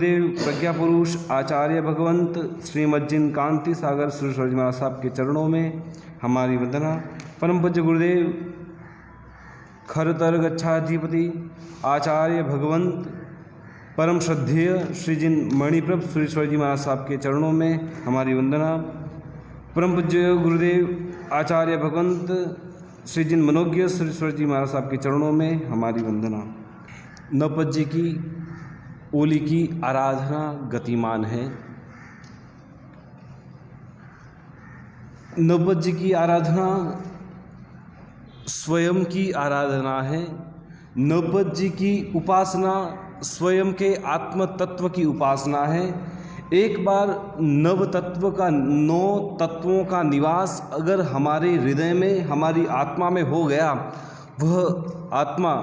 गुरुदेव प्रज्ञा पुरुष आचार्य भगवंत श्रीमद् जिन कांति सागर सुरेश्वर जी महाराज साहब के चरणों में हमारी वंदना। परम पूज्य गुरुदेव खरतर गच्छाधिपति आचार्य भगवंत परम श्रद्धेय श्री जिन मणिप्रभ सुरेश्वर जी महाराज साहब के चरणों में हमारी वंदना। परम पूज्य गुरुदेव आचार्य भगवंत श्री जिन मनोज्ञ सुरेश्वर जी महाराज साहब के चरणों में हमारी वंदना। नवपत जी की ओली की आराधना गतिमान है। नवपत जी की आराधना स्वयं की आराधना है। नवपत जी की उपासना स्वयं के आत्म तत्व की उपासना है। एक बार नव तत्व का 9 तत्वों का निवास अगर हमारे हृदय में हमारी आत्मा में हो गया, वह आत्मा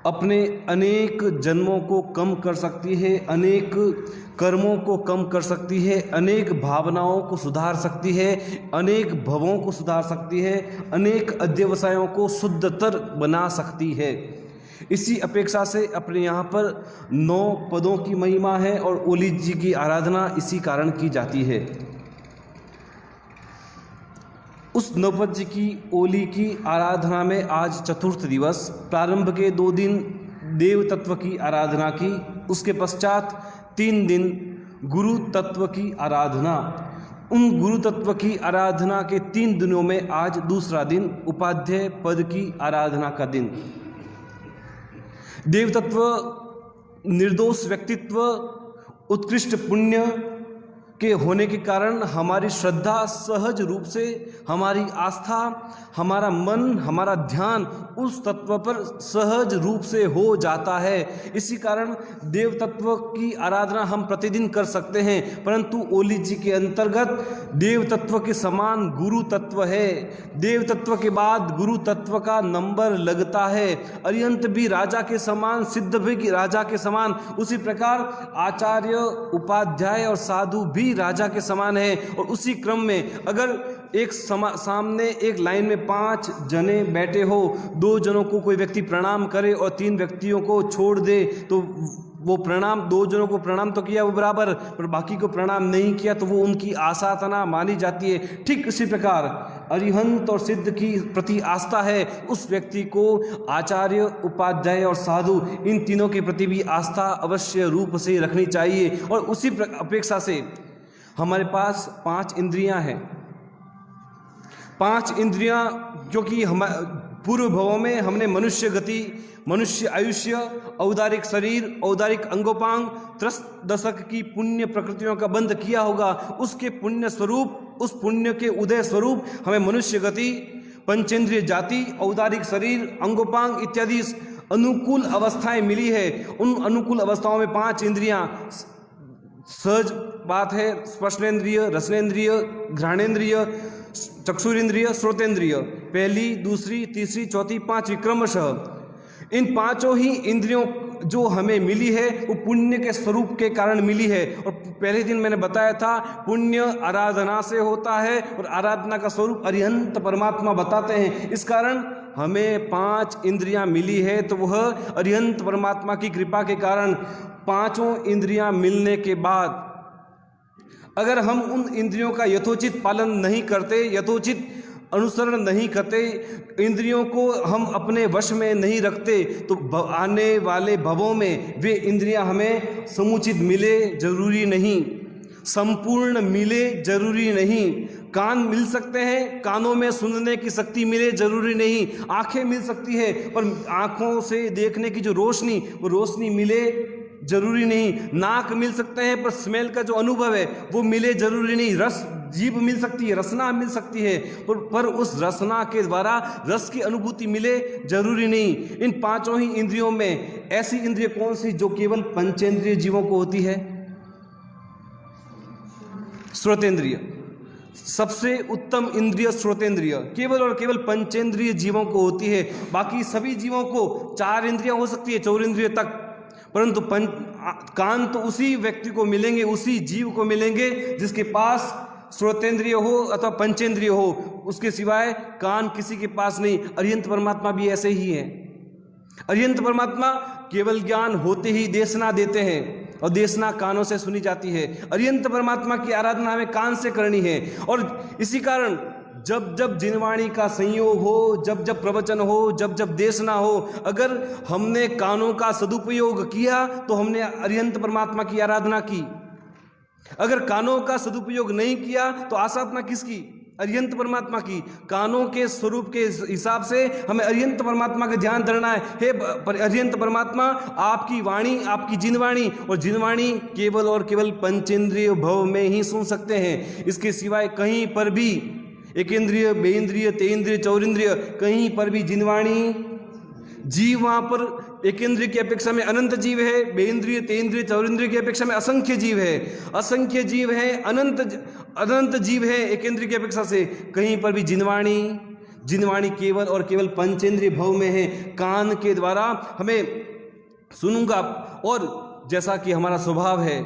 अपने अनेक जन्मों को कम कर सकती है, अनेक कर्मों को कम कर सकती है, अनेक भावनाओं को सुधार सकती है, अनेक भवों को सुधार सकती है, अनेक अध्यवसायों को शुद्धतर बना सकती है। इसी अपेक्षा से अपने यहाँ पर 9 पदों की महिमा है और ओली जी की आराधना इसी कारण की जाती है। उस नवपत जी की ओली की आराधना में आज चतुर्थ दिवस, प्रारंभ के 2 दिन देव तत्व की आराधना की, उसके पश्चात 3 दिन गुरु तत्व की आराधना। उन गुरु तत्व की आराधना के 3 दिनों में आज दूसरा दिन उपाध्याय पद की आराधना का दिन। देव तत्व, निर्दोष व्यक्तित्व, उत्कृष्ट पुण्य के होने के कारण हमारी श्रद्धा सहज रूप से, हमारी आस्था, हमारा मन, हमारा ध्यान उस तत्व पर सहज रूप से हो जाता है। इसी कारण देव तत्व की आराधना हम प्रतिदिन कर सकते हैं, परंतु ओली जी के अंतर्गत देव तत्व के समान गुरु तत्व है। देव तत्व के बाद गुरु तत्व का नंबर लगता है। अरिहंत भी राजा के समान, सिद्ध भी राजा के समान, उसी प्रकार आचार्य, उपाध्याय और साधु भी राजा के समान है। और उसी क्रम में अगर एक सामने एक लाइन में 5 जने बैठे हो, 2 जनों को कोई व्यक्ति प्रणाम करे और 3 व्यक्तियों को छोड़ दे, तो वो प्रणाम, 2 जनों को प्रणाम तो किया वो बराबर, पर बाकी को प्रणाम नहीं किया तो वो उनकी आसाधना मानी जाती है। ठीक इसी प्रकार अरिहंत और सिद्ध की प्रति आस्था है, उस व्यक्ति को आचार्य, उपाध्याय और साधु इन तीनों के प्रति भी आस्था अवश्य रूप से रखनी चाहिए। और उसी अपेक्षा से हमारे पास 5 इंद्रियां हैं। 5 इंद्रियां जो कि हम पूर्व भवों में हमने मनुष्य गति, मनुष्य आयुष्य, औदारिक शरीर, औदारिक अंगोपांग, त्रस्त की पुण्य प्रकृतियों का बंध किया होगा। उसके पुण्य स्वरूप, उस पुण्य के उदय स्वरूप हमें मनुष्य गति, पंचेंद्रिय जाति, औदारिक शरीर, अंगोपांग इत्यादि अनुकूल अवस्थाएं मिली है। उन अनुकूल अवस्थाओं में 5 इंद्रियां सहज बात है। स्पर्शेंद्रिय, रसनेन्द्रिय, घ्राणेन्द्रिय, चक्षुरेंद्रिय, श्रोतेंद्रिय, पहली, दूसरी, तीसरी, चौथी, 5वीं क्रमशः। इन 5 ही इंद्रियों जो हमें मिली है वो पुण्य के स्वरूप के कारण मिली है। और पहले दिन मैंने बताया था, पुण्य आराधना से होता है और आराधना का स्वरूप अरिहंत परमात्मा बताते हैं। इस कारण हमें 5 इंद्रियां मिली है, तो वह अरिहंत परमात्मा की कृपा के कारण 5 इंद्रियां मिलने के बाद अगर हम उन इंद्रियों का यथोचित पालन नहीं करते, यथोचित अनुसरण नहीं करते, इंद्रियों को हम अपने वश में नहीं रखते, तो आने वाले भवों में वे इंद्रियां हमें समुचित मिले जरूरी नहीं, संपूर्ण मिले जरूरी नहीं। कान मिल सकते हैं, कानों में सुनने की शक्ति मिले जरूरी नहीं। आंखें मिल सकती है, पर आंखों से देखने की जो रोशनी, वो रोशनी मिले जरूरी नहीं। नाक मिल सकते हैं, पर स्मेल का जो अनुभव है वो मिले जरूरी नहीं। रस, जीभ मिल सकती है, रसना मिल सकती है, पर उस रसना के द्वारा रस की अनुभूति मिले जरूरी नहीं। इन 5 ही इंद्रियों में ऐसी इंद्रिय कौन सी जो केवल पंचेंद्रिय जीवों को होती है? श्रोतेंद्रिय, सबसे उत्तम इंद्रिय श्रोतेंद्रिय केवल और केवल पंचेंद्रिय जीवों को होती है। बाकी सभी जीवों को 4 इंद्रियां हो सकती है, 4 इंद्रिय तक, परंतु कान तो उसी व्यक्ति को मिलेंगे, उसी जीव को मिलेंगे जिसके पास श्रोतेंद्रिय हो अथवा पंचेंद्रिय हो, उसके सिवाय कान किसी के पास नहीं। अरिहंत परमात्मा भी ऐसे ही है। अरिहंत परमात्मा केवल ज्ञान होते ही देशना देते हैं। और देशना कानों से सुनी जाती है। अरिहंत परमात्मा की आराधना हमें कान से करनी है। और इसी कारण जब जब जिनवाणी का संयोग हो, जब जब प्रवचन हो, जब जब देशना हो, अगर हमने कानों का सदुपयोग किया तो हमने अरिहंत परमात्मा की आराधना की। अगर कानों का सदुपयोग नहीं किया तो आसाधना किसकी? अरिहंत परमात्मा की। कानों के स्वरूप के हिसाब से हमें अरिहंत परमात्मा का ध्यान धरना है। हे अरिहंत परमात्मा, आपकी वाणी, आपकी जिनवाणी, और जिनवाणी केवल और केवल पंचेंद्रिय भव में ही सुन सकते हैं। इसके सिवाय कहीं पर भी एकेंद्रिय, बेइंद्रिय, तेइंद्रिय, चौरिंद्रिय, कहीं पर भी जिनवाणी, जीव वहां पर एकेंद्रिय की अपेक्षा में अनंत जीव है, बेइंद्रिय, तेइंद्रिय, चौरिंद्रिय की अपेक्षा में असंख्य जीव है, असंख्य जीव है, अनंत जीव है एकेंद्रिय की अपेक्षा से। कहीं पर भी जिनवाणी केवल और केवल पंचेंद्रिय भव में है। कान के द्वारा हमें सुनूंगा, और जैसा कि हमारा स्वभाव है,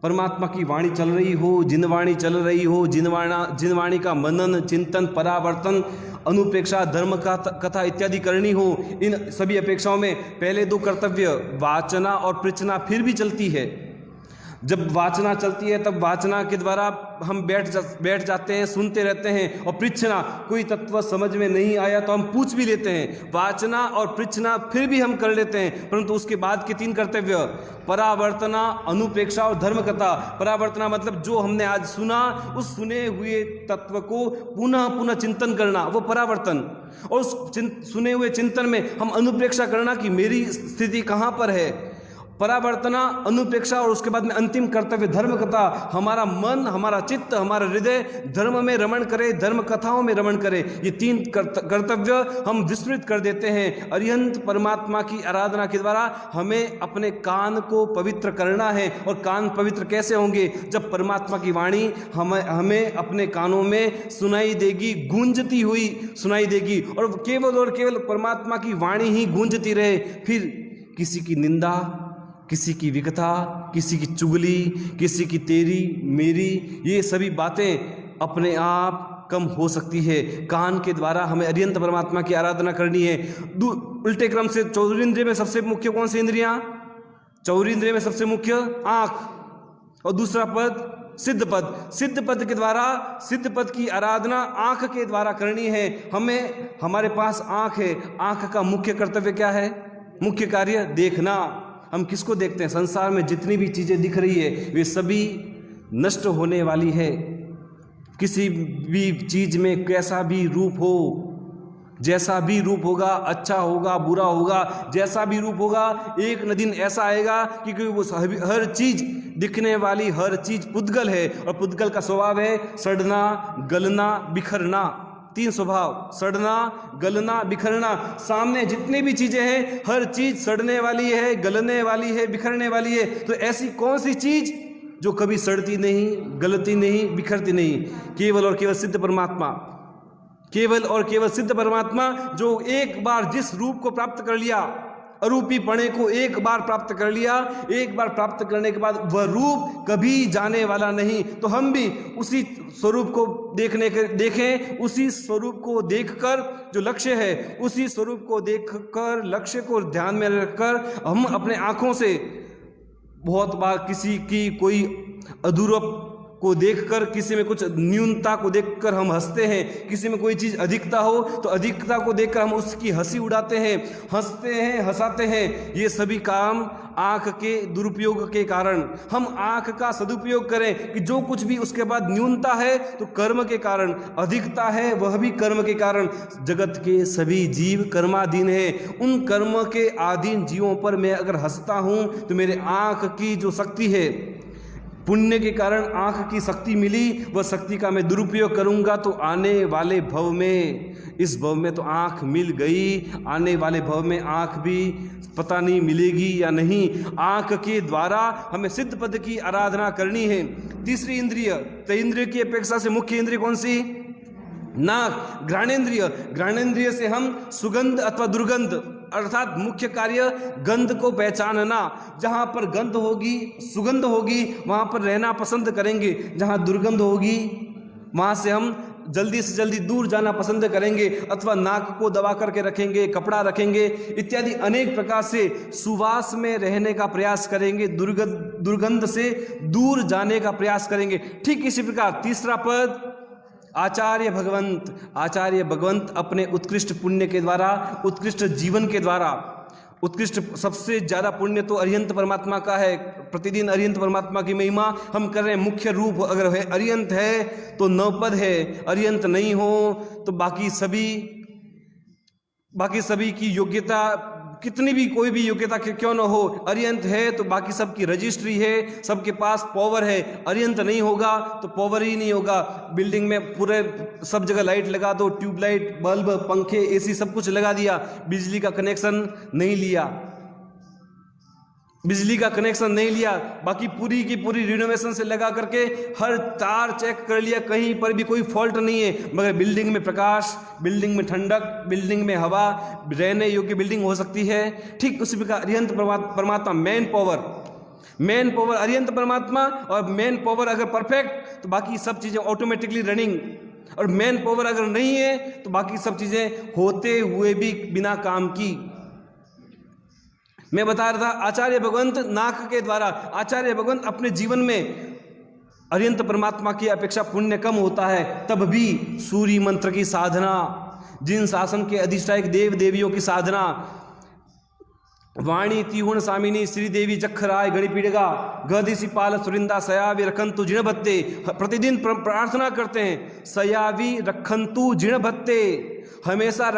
परमात्मा की वाणी चल रही हो, जिनवाणी चल रही हो, जिनवाणी का मनन, चिंतन, परावर्तन, अनुप्रेक्षा, धर्म का कथा इत्यादि करनी हो, इन सभी अपेक्षाओं में पहले दो कर्तव्य वाचना और पृच्छना फिर भी चलती है। जब वाचना चलती है तब वाचना के द्वारा हम बैठ जाते हैं, सुनते रहते हैं, और पृच्छना, कोई तत्व समझ में नहीं आया तो हम पूछ भी लेते हैं। वाचना और पृच्छना फिर भी हम कर लेते हैं, परंतु उसके बाद के तीन कर्तव्य, परावर्तना, अनुप्रेक्षा और धर्म कथा। परावर्तना मतलब जो हमने आज सुना, उस सुने हुए तत्व को पुनः पुनः चिंतन करना, वो परावर्तन। और उस सुने हुए चिंतन में हम अनुप्रेक्षा करना कि मेरी स्थिति कहाँ पर है। परावर्तना, अनुप्रेक्षा, और उसके बाद में अंतिम कर्तव्य धर्म कथा। हमारा मन, हमारा चित्त, हमारा हृदय धर्म में रमण करे, धर्म कथाओं में रमण करे। ये तीन कर्तव्य हम विस्मृत कर देते हैं। अरिहंत परमात्मा की आराधना के द्वारा हमें अपने कान को पवित्र करना है। और कान पवित्र कैसे होंगे? जब परमात्मा की वाणी हमें अपने कानों में सुनाई देगी, गूंजती हुई सुनाई देगी, और केवल परमात्मा की वाणी ही गूंजती रहे। फिर किसी की निंदा, किसी की विकथा, किसी की चुगली, किसी की तेरी मेरी, ये सभी बातें अपने आप कम हो सकती है। कान के द्वारा हमें अरिहंत परमात्मा की आराधना करनी है। उल्टे क्रम से चौरिंद्रिय में सबसे मुख्य कौन सी इंद्रियां? चौरिंद्रिय में सबसे मुख्य आंख, और दूसरा पद सिद्ध पद। सिद्ध पद के द्वारा, सिद्ध पद की आराधना आंख के द्वारा करनी है। हमारे पास आंख है, आंख का मुख्य कर्तव्य क्या है? मुख्य कार्य देखना। हम किसको देखते हैं? संसार में जितनी भी चीजें दिख रही है वे सभी नष्ट होने वाली है। किसी भी चीज में कैसा भी रूप हो, जैसा भी रूप होगा, अच्छा होगा, बुरा होगा, जैसा भी रूप होगा, एक न दिन ऐसा आएगा कि वो हर चीज दिखने वाली हर चीज पुद्गल है। और पुद्गल का स्वभाव है सड़ना, गलना, बिखरना। तीन स्वभाव, सड़ना, गलना, बिखरना। सामने जितनी भी चीजें हैं, हर चीज सड़ने वाली है, गलने वाली है, बिखरने वाली है। तो ऐसी कौन सी चीज जो कभी सड़ती नहीं, गलती नहीं, बिखरती नहीं? केवल और केवल सिद्ध परमात्मा। केवल और केवल सिद्ध परमात्मा, जो एक बार जिस रूप को प्राप्त कर लिया, अरूपी पणे को एक बार प्राप्त कर लिया, एक बार प्राप्त करने के बाद वह रूप कभी जाने वाला नहीं। तो हम भी उसी स्वरूप को देखें, उसी स्वरूप को देखकर जो लक्ष्य है, उसी स्वरूप को देखकर, लक्ष्य को ध्यान में रखकर हम अपने आंखों से बहुत बार किसी की कोई अधूरप को देखकर, किसी में कुछ न्यूनता को देखकर हम हंसते हैं। किसी में कोई चीज़ अधिकता हो तो अधिकता को देखकर हम उसकी हंसी उड़ाते हैं, हंसते हैं, हंसाते हैं। ये सभी काम आँख के दुरुपयोग के कारण। हम आँख का सदुपयोग करें कि जो कुछ भी उसके बाद न्यूनता है तो कर्म के कारण, अधिकता है वह भी कर्म के कारण। जगत के सभी जीव कर्माधीन है। उन कर्म के अधीन जीवों पर मैं अगर हंसता हूँ तो मेरे आँख की जो शक्ति है, पुण्य के कारण आँख की शक्ति मिली, वह शक्ति का मैं दुरुपयोग करूंगा तो आने वाले भव में, इस भव में तो आँख मिल गई, आने वाले भव में आँख भी पता नहीं मिलेगी या नहीं। आँख के द्वारा हमें सिद्ध पद की आराधना करनी है। तीसरी इंद्रिय, तो इंद्रिय की अपेक्षा से मुख्य इंद्रिय कौन सी? नाक, घ्राणेन्द्रिय। घ्राणेन्द्रिय से हम सुगंध अथवा दुर्गंध, अर्थात मुख्य कार्य गंध को पहचानना। जहाँ पर गंध होगी, सुगंध होगी, वहाँ पर रहना पसंद करेंगे। जहाँ दुर्गंध होगी वहाँ से हम जल्दी से जल्दी दूर जाना पसंद करेंगे, अथवा नाक को दबा करके रखेंगे, कपड़ा रखेंगे इत्यादि अनेक प्रकार से सुवास में रहने का प्रयास करेंगे, दुर्गंध से दूर जाने का प्रयास करेंगे। ठीक इसी प्रकार तीसरा पद आचार्य भगवंत अपने उत्कृष्ट पुण्य के द्वारा, उत्कृष्ट जीवन के द्वारा, उत्कृष्ट सबसे ज़्यादा पुण्य तो अरिहंत परमात्मा का है। प्रतिदिन अरिहंत परमात्मा की महिमा हम कर रहे हैं। मुख्य रूप अगर है अरिहंत है तो 9 पद है, अरिहंत नहीं हो तो बाकी सभी की योग्यता, कितनी भी कोई भी योग्यता क्यों न हो, अरिहंत है तो बाकी सबकी रजिस्ट्री है, सबके पास पावर है। अरिहंत नहीं होगा तो पावर ही नहीं होगा। बिल्डिंग में पूरे सब जगह लाइट लगा दो, ट्यूबलाइट, बल्ब, पंखे, एसी सब कुछ लगा दिया, बिजली का कनेक्शन नहीं लिया, बाकी पूरी की पूरी रिनोवेशन से लगा करके हर तार चेक कर लिया, कहीं पर भी कोई फॉल्ट नहीं है, मगर बिल्डिंग में प्रकाश, बिल्डिंग में ठंडक, बिल्डिंग में हवा, रहने योग्य बिल्डिंग हो सकती है। ठीक उसी प्रकार अरिहंत परमात्मा मैन पावर अरिहंत परमात्मा, और मैन पावर अगर परफेक्ट तो बाकी सब चीज़ें ऑटोमेटिकली रनिंग, और मैन पावर अगर नहीं है तो बाकी सब चीज़ें होते हुए भी बिना काम की। मैं बता रहा था आचार्य भगवंत नाक के द्वारा, आचार्य भगवंत अपने जीवन में अरिहंत परमात्मा की अपेक्षा पुण्य कम होता है, तब भी सूर्य मंत्र की साधना, जिन शासन के अधिष्ठायक देव देवियों की साधना, वाणी तिहुण सामिनी श्रीदेवी जखराय गणिपीड़गा गदिसी पाल सुरिंदा सयावी रखंतु जिण भत्ते, प्रतिदिन प्रार्थना करते हैं सयावी रखंतु जिण भत्ते, हमेशा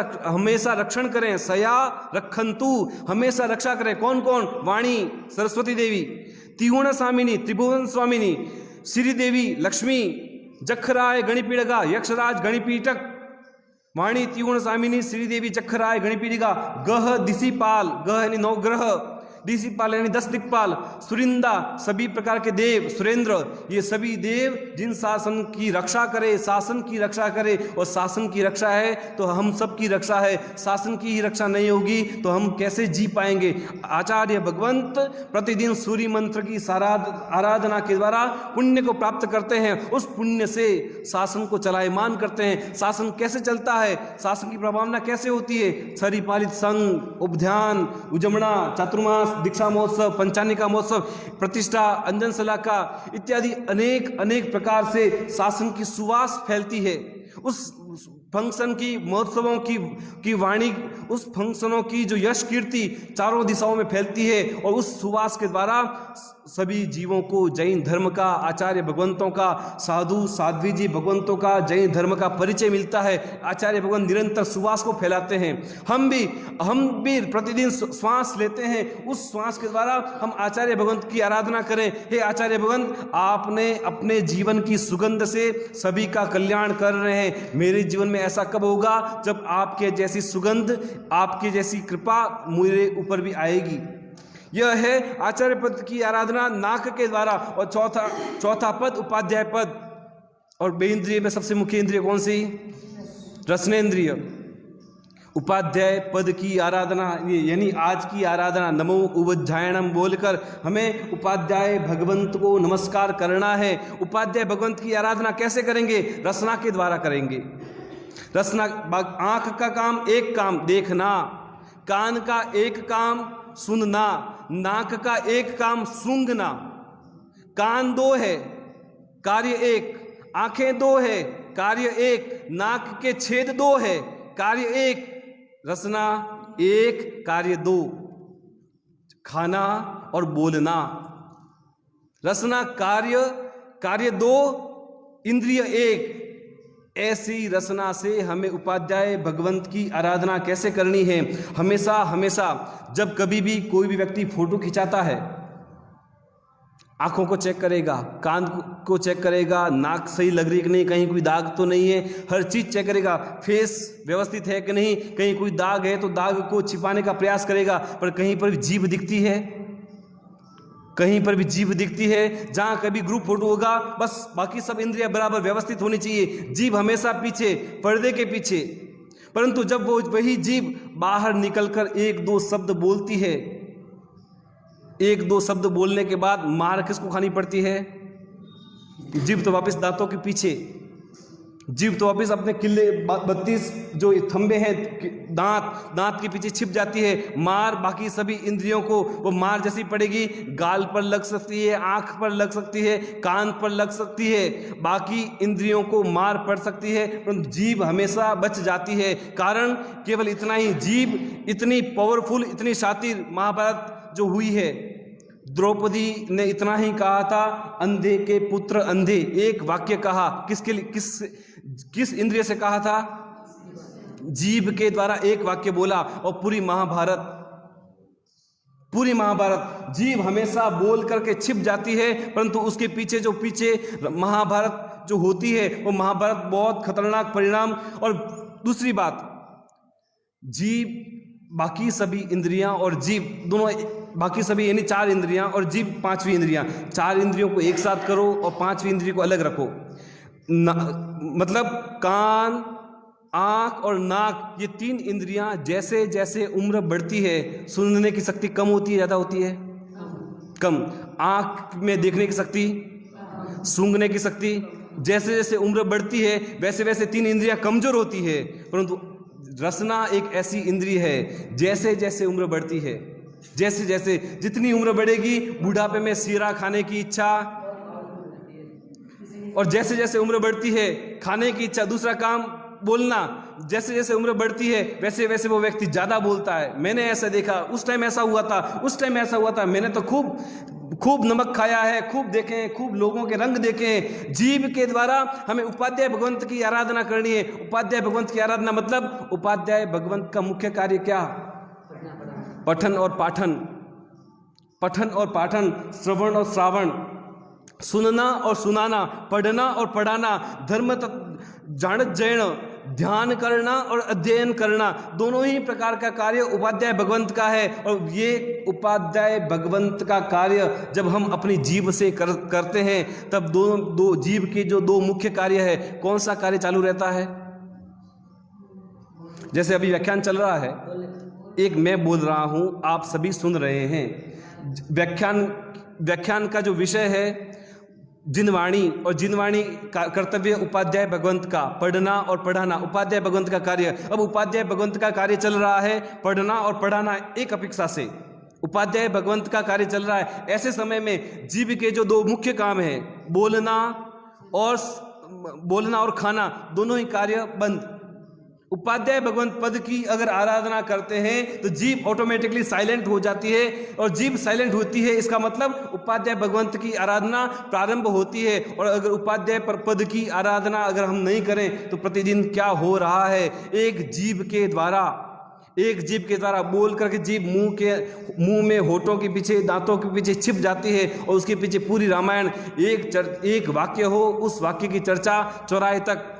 रक्षण करें, सया रखंतु हमेशा रक्षा करें। कौन कौन? वाणी सरस्वती देवी, तिहुण सामिनी त्रिभुवन स्वामिनी, श्रीदेवी लक्ष्मी, जखराय गणिपीड़गा यक्षराज गणिपीटक, वाणी तिहुण सामिनी श्रीदेवी जखराय गणिपीड़िका, गह दिशिपाल, गह यानी 9 ग्रह, दिशिपाल यानी 10 दिक्पाल, सुरिंदा सभी प्रकार के देव, सुरेंद्र ये सभी देव जिन शासन की रक्षा करे, और शासन की रक्षा है तो हम सब की रक्षा है, शासन की ही रक्षा नहीं होगी तो हम कैसे जी पाएंगे। आचार्य भगवंत प्रतिदिन सूर्य मंत्र की आराधना के द्वारा पुण्य को प्राप्त करते हैं, उस पुण्य से शासन को चलायमान करते हैं। शासन कैसे चलता है, शासन की प्रभावना कैसे होती है? सरिपालित संघ, उपध्यान, उजमणा, चातुर्मास, दीक्षा महोत्सव, पंचानिका महोत्सव, प्रतिष्ठा, अंजन सलाका इत्यादि अनेक प्रकार से शासन की सुवास फैलती है। उस फंक्शन की, महोत्सवों की वाणी, उस फंक्शनों की जो यश कीर्ति चारों दिशाओं में फैलती है, और उस सुवास के द्वारा सभी जीवों को जैन धर्म का, आचार्य भगवंतों का, साधु साध्वी जी भगवंतों का, जैन धर्म का परिचय मिलता है। आचार्य भगवंत निरंतर सुवास को फैलाते हैं। हम भी प्रतिदिन श्वास लेते हैं, उस श्वास के द्वारा हम आचार्य भगवंत की आराधना करें। हे आचार्य भगवंत, आपने अपने जीवन की सुगंध से सभी का कल्याण कर रहे हैं, मेरे जीवन में ऐसा कब होगा जब आपके जैसी सुगंध, आपकी जैसी कृपा मेरे ऊपर भी आएगी। यह है आचार्य पद की आराधना नाक के द्वारा। और चौथा पद उपाध्याय पद। और बेइंद्रिय में सबसे मुख्य इंद्रिय कौन सी? रसनेन्द्रिय। उपाध्याय पद की आराधना, यानी आज की आराधना नमो उवज्जायणम बोलकर हमें उपाध्याय भगवंत को नमस्कार करना है। उपाध्याय भगवंत की आराधना कैसे करेंगे? रसना के द्वारा करेंगे। रसना, आंख का काम एक काम देखना, कान का एक काम सुनना, नाक का एक काम सूंघना। कान 2 है, कार्य 1, आंखें 2 है, कार्य 1, नाक के छेद 2 है, कार्य 1, रसना 1, कार्य 2, खाना और बोलना। रसना कार्य 2, इंद्रिय 1। ऐसी रसना से हमें उपाध्याय भगवंत की आराधना कैसे करनी है? हमेशा जब कभी भी कोई भी व्यक्ति फोटो खिंचाता है, आंखों को चेक करेगा, कान को चेक करेगा, नाक सही लग रही है कि नहीं, कहीं कोई दाग तो नहीं है, हर चीज चेक करेगा। फेस व्यवस्थित है कि नहीं, कहीं कोई दाग है तो दाग को छिपाने का प्रयास करेगा। पर कहीं पर भी जीभ दिखती है, जहां कभी ग्रुप फोटो होगा, बस बाकी सब इंद्रियां बराबर व्यवस्थित होनी चाहिए, जीभ हमेशा पीछे, पर्दे के पीछे। परंतु जब वही जीभ बाहर निकलकर 1-2 शब्द बोलती है, 1-2 शब्द बोलने के बाद मार किसको खानी पड़ती है? जीभ तो वापस दांतों के पीछे। जीव तो वापिस अपने किले 32 जो थंबे हैं, दांत के पीछे छिप जाती है। मार बाकी सभी इंद्रियों को वो मार जैसी पड़ेगी, गाल पर लग सकती है, आंख पर लग सकती है, कान पर लग सकती है, बाकी इंद्रियों को मार पड़ सकती है, परंतु जीव हमेशा बच जाती है। कारण केवल इतना ही, जीव इतनी पावरफुल, इतनी शातिर महाभारत जो हुई है। द्रौपदी ने इतना ही कहा था, अंधे के पुत्र अंधे, एक वाक्य कहा। किसके लिए, किस इंद्रिय से कहा था? जीभ के द्वारा एक वाक्य बोला। और पूरी महाभारत जीभ हमेशा बोल करके छिप जाती है, परंतु उसके पीछे महाभारत जो होती है वो महाभारत बहुत खतरनाक परिणाम। और दूसरी बात, जीभ बाकी सभी इंद्रियां और जीभ दोनों, बाकी सभी यानी 4 इंद्रियां और जीभ 5वीं इंद्रियां, 4 इंद्रियों को एक साथ करो और 5वीं इंद्रिय को अलग रखो। मतलब कान, आंख और नाक, ये 3 इंद्रियां जैसे जैसे उम्र बढ़ती है, सुनने की शक्ति कम होती है, ज्यादा होती है? कम। आंख में देखने की शक्ति, सूंघने की शक्ति, जैसे जैसे उम्र बढ़ती है वैसे वैसे 3 इंद्रियां कमजोर होती है। परंतु रसना एक ऐसी इंद्रिय है, जैसे जैसे उम्र बढ़ती है, जैसे जैसे जितनी उम्र बढ़ेगी, बुढ़ापे में शीरा खाने की इच्छा, और जैसे जैसे उम्र बढ़ती है खाने की इच्छा, दूसरा काम बोलना, जैसे जैसे उम्र बढ़ती है वैसे वैसे वो व्यक्ति ज्यादा बोलता है। मैंने ऐसा देखा, उस टाइम ऐसा हुआ था, उस टाइम ऐसा हुआ था, मैंने तो खूब नमक खाया है, खूब देखे हैं, खूब लोगों के रंग देखे हैं। जीव के द्वारा हमें उपाध्याय भगवंत की आराधना करनी है। उपाध्याय भगवंत की आराधना मतलब, उपाध्याय भगवंत का मुख्य कार्य क्या? पठन और पाठन, पठन और पाठन, श्रवण और श्रावण, सुनना और सुनाना, पढ़ना और पढ़ाना, धर्म जानत जैन, ध्यान करना और अध्ययन करना, दोनों ही प्रकार का कार्य उपाध्याय भगवंत का है। और ये उपाध्याय भगवंत का कार्य जब हम अपनी जीव से करते हैं, तब दो जीव के जो 2 मुख्य कार्य है, कौन सा कार्य चालू रहता है? जैसे अभी व्याख्यान चल रहा है, एक मैं बोल रहा हूं, आप सभी सुन रहे हैं। व्याख्यान का जो विषय है जिनवाणी, और जिनवाणी का कर्तव्य उपाध्याय भगवंत का, पढ़ना और पढ़ाना उपाध्याय भगवंत का कार्य। अब उपाध्याय भगवंत का कार्य चल रहा है, पढ़ना और पढ़ाना एक अपेक्षा से उपाध्याय भगवंत का कार्य चल रहा है। ऐसे समय में जीव के जो 2 मुख्य काम है, बोलना और खाना, दोनों ही कार्य बंद। उपाध्याय भगवंत पद की अगर आराधना करते हैं तो जीव ऑटोमेटिकली साइलेंट हो जाती है, और जीव साइलेंट होती है, इसका मतलब उपाध्याय भगवंत की आराधना प्रारंभ होती है। और अगर उपाध्याय पद की आराधना अगर हम नहीं करें तो प्रतिदिन क्या हो रहा है, एक जीव के द्वारा बोल करके जीव मुंह में, होठों के पीछे, दांतों के पीछे छिप जाती है, और उसके पीछे पूरी रामायण, एक वाक्य हो, उस वाक्य की चर्चा चौराहे तक,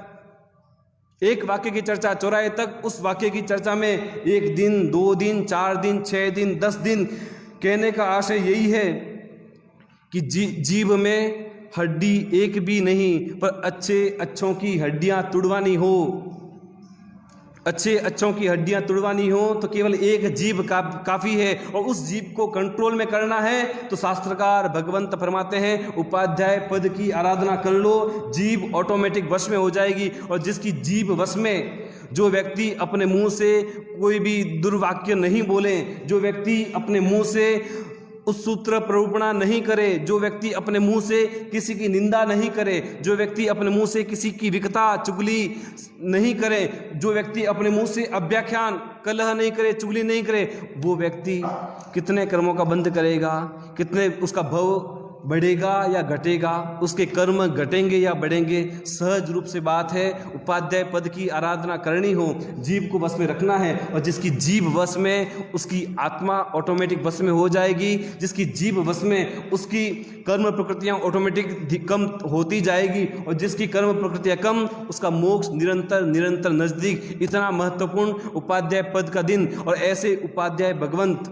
एक वाक्य की चर्चा चौराहे तक, उस वाक्य की चर्चा में 1 दिन, 2 दिन, 4 दिन, 6 दिन, 10 दिन। कहने का आशय यही है कि जीव में हड्डी एक भी नहीं, पर अच्छों की हड्डियां तुड़वानी हो, अच्छों की हड्डियां तुड़वानी हो तो केवल एक जीव काफी है। और उस जीव को कंट्रोल में करना है तो शास्त्रकार भगवंत फरमाते हैं, उपाध्याय पद की आराधना कर लो, जीव ऑटोमेटिक वश में हो जाएगी। और जिसकी जीव वश में, जो व्यक्ति अपने मुंह से कोई भी दुर्वाक्य नहीं बोले, जो व्यक्ति अपने मुंह से उस सूत्र प्ररूपणा नहीं करे, जो व्यक्ति अपने मुंह से किसी की निंदा नहीं करे, जो व्यक्ति अपने मुंह से किसी की विकता चुगली नहीं करे, जो व्यक्ति अपने मुंह से अव्याख्यान, कलह नहीं करे, चुगली नहीं करे, वो व्यक्ति कितने कर्मों का बंध करेगा, कितने उसका भव बढ़ेगा या घटेगा, उसके कर्म घटेंगे या बढ़ेंगे, सहज रूप से बात है। उपाध्याय पद की आराधना करनी हो, जीव को वश में रखना है, और जिसकी जीव वश में, उसकी आत्मा ऑटोमेटिक वश में हो जाएगी। जिसकी जीव वश में, उसकी कर्म प्रकृतियां ऑटोमेटिक कम होती जाएगी, और जिसकी कर्म प्रकृतियां कम, उसका मोक्ष निरंतर निरंतर नजदीक। इतना महत्वपूर्ण उपाध्याय पद का दिन। और ऐसे उपाध्याय भगवंत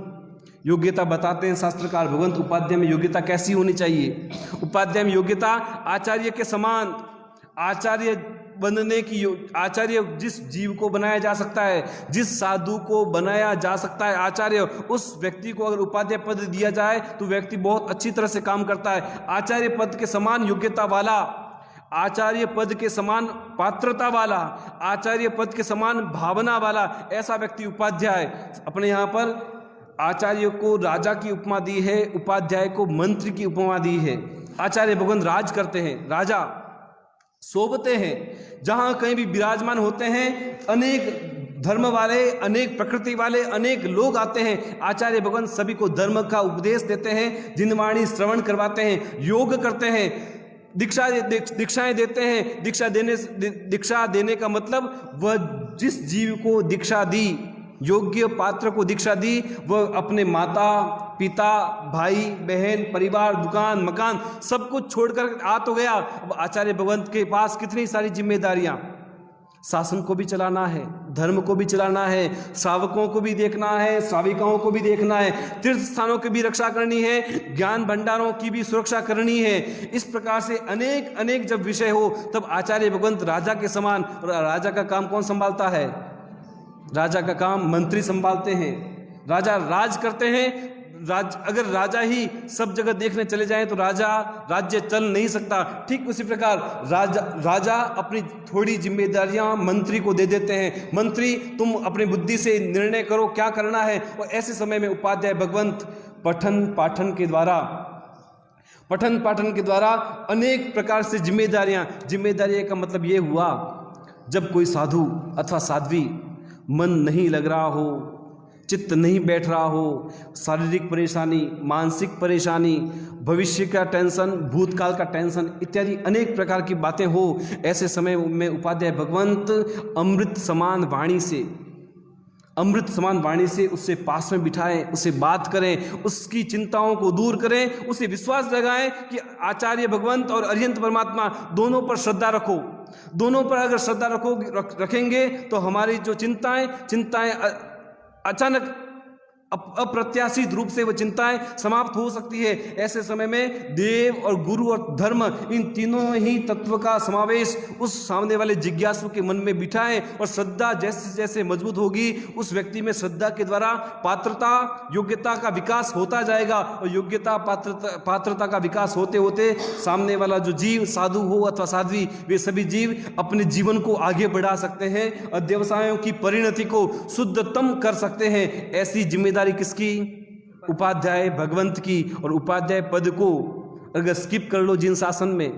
योग्यता बताते हैं शास्त्रकार भगवंत। उपाध्याय में योग्यता कैसी होनी चाहिए? उपाध्याय में योग्यता आचार्य के समान, आचार्य बनने की, आचार्य जिस जीव को बनाया जा सकता है, जिस साधु को बनाया जा सकता है आचार्य, उस व्यक्ति को अगर उपाध्याय पद दिया जाए तो व्यक्ति बहुत अच्छी तरह से काम करता है। आचार्य पद के समान योग्यता वाला आचार्य पद के समान पात्रता वाला, आचार्य पद के समान भावना वाला ऐसा व्यक्ति उपाध्याय। अपने यहाँ पर आचार्य को राजा की उपमा दी है, उपाध्याय को मंत्री की उपमा दी है। आचार्य भगवंत राज करते हैं, राजा शोभते हैं, जहां कहीं भी विराजमान होते हैं अनेक धर्म वाले, अनेक प्रकृति वाले, अनेक लोग आते हैं। आचार्य भगवंत सभी को धर्म का उपदेश देते हैं, जिनवाणी श्रवण करवाते हैं, योग करते हैं, दीक्षाएं देते हैं। दीक्षा देने का मतलब वह जिस जीव को दीक्षा दी, योग्य पात्र को दीक्षा दी, वह अपने माता पिता भाई बहन परिवार दुकान मकान सब कुछ छोड़कर आ तो गया। अब आचार्य भगवंत के पास कितनी सारी जिम्मेदारियां, शासन को भी चलाना है, धर्म को भी चलाना है, श्रावकों को भी देखना है, श्राविकाओं को भी देखना है, तीर्थ स्थानों की भी रक्षा करनी है, ज्ञान भंडारों की भी सुरक्षा करनी है। इस प्रकार से अनेक अनेक जब विषय हो तब आचार्य भगवंत राजा के समान। और राजा का काम कौन संभालता है? राजा का काम मंत्री संभालते हैं। राजा राज करते हैं। अगर राजा ही सब जगह देखने चले जाएं तो राज्य चल नहीं सकता। ठीक उसी प्रकार राजा अपनी थोड़ी जिम्मेदारियां मंत्री को दे देते हैं। मंत्री तुम अपनी बुद्धि से निर्णय करो क्या करना है। और ऐसे समय में उपाध्याय भगवंत पठन पाठन के द्वारा अनेक प्रकार से जिम्मेदारियां का मतलब ये हुआ, जब कोई साधु अथवा साध्वी मन नहीं लग रहा हो, चित्त नहीं बैठ रहा हो, शारीरिक परेशानी, मानसिक परेशानी, भविष्य का टेंशन, भूतकाल का टेंशन इत्यादि अनेक प्रकार की बातें हो, ऐसे समय में उपाध्याय भगवंत अमृत समान वाणी से उससे पास में बिठाएं, उससे बात करें, उसकी चिंताओं को दूर करें, उसे विश्वास जगाएं कि आचार्य भगवंत और अरिहंत परमात्मा दोनों पर श्रद्धा रखो। दोनों पर अगर श्रद्धा रखेंगे तो हमारी जो चिंताएं अचानक अप्रत्याशित रूप से वह चिंताएं समाप्त हो सकती है। ऐसे समय में देव और गुरु और धर्म इन तीनों ही तत्व का समावेश उस सामने वाले जिज्ञासु के मन में बिठाएं। और श्रद्धा जैसे जैसे मजबूत होगी उस व्यक्ति में श्रद्धा के द्वारा पात्रता योग्यता का विकास होता जाएगा। और योग्यता पात्रता का विकास होते होते सामने वाला जो जीव साधु हो अथवा साध्वी, वे सभी जीव अपने जीवन को आगे बढ़ा सकते हैं और व्यवसायों की परिणति को शुद्धतम कर सकते हैं। ऐसी जिम्मेदारी किसकी? उपाध्याय भगवंत की। और उपाध्याय पद को अगर स्किप कर लो, जिन शासन में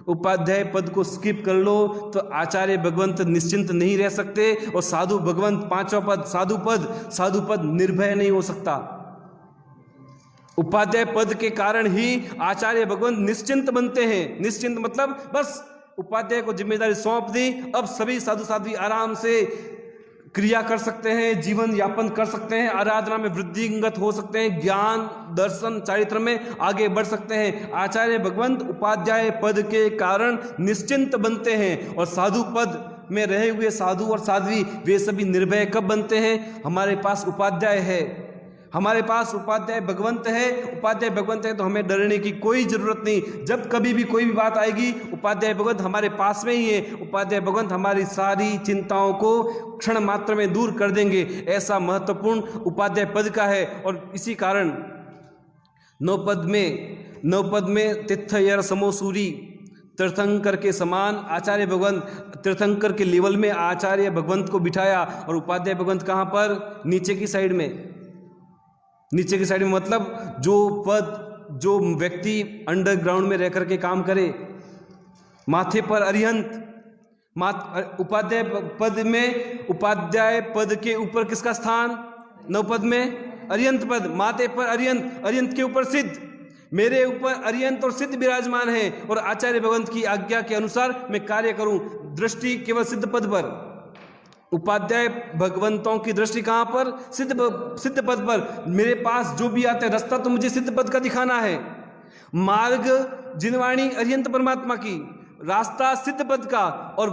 उपाध्याय पद को स्किप कर लो तो आचार्य भगवंत निश्चिंत नहीं रह सकते। और साधु भगवंत पांचवा पद साधु पद निर्भय नहीं हो सकता। उपाध्याय पद के कारण ही आचार्य भगवंत निश्चिंत बनते हैं। निश्चिंत मतलब बस उपाध्याय को जिम्मेदारी सौंप दी, अब सभी साधु साध्वी आराम से क्रिया कर सकते हैं, जीवन यापन कर सकते हैं, आराधना में वृद्धिंगत हो सकते हैं, ज्ञान दर्शन चारित्र में आगे बढ़ सकते हैं। आचार्य भगवंत उपाध्याय पद के कारण निश्चिंत बनते हैं। और साधु पद में रहे हुए साधु और साध्वी वे सभी निर्भय कब बनते हैं? हमारे पास उपाध्याय है, हमारे पास उपाध्याय भगवंत है तो हमें डरने की कोई जरूरत नहीं। जब कभी भी कोई भी बात आएगी उपाध्याय भगवंत हमारे पास में ही है। उपाध्याय भगवंत हमारी सारी चिंताओं को क्षण मात्र में दूर कर देंगे। ऐसा महत्वपूर्ण उपाध्याय पद का है। और इसी कारण नवपद में तिथयर समोसूरी तीर्थंकर के समान आचार्य भगवंत तीर्थंकर के लेवल में आचार्य भगवंत को बिठाया। और उपाध्याय भगवंत कहाँ पर? नीचे की साइड में मतलब जो व्यक्ति अंडरग्राउंड में रह करके काम करे। माथे पर अरिहंत, उपाध्याय पद के ऊपर किसका स्थान? नवपद में अरिहंत पद, माथे पर अरिहंत के ऊपर सिद्ध। मेरे ऊपर अरिहंत और सिद्ध विराजमान है और आचार्य भगवंत की आज्ञा के अनुसार मैं कार्य करूं। दृष्टि केवल सिद्ध पद पर। उपाध्याय भगवंतों की दृष्टि कहां पर? सिद्ध पद पर। मेरे पास जो भी आते हैं रास्ता तो मुझे सिद्ध पद का दिखाना है। मार्ग जिनवाणी अरिहंत परमात्मा की, रास्ता सिद्ध पद का और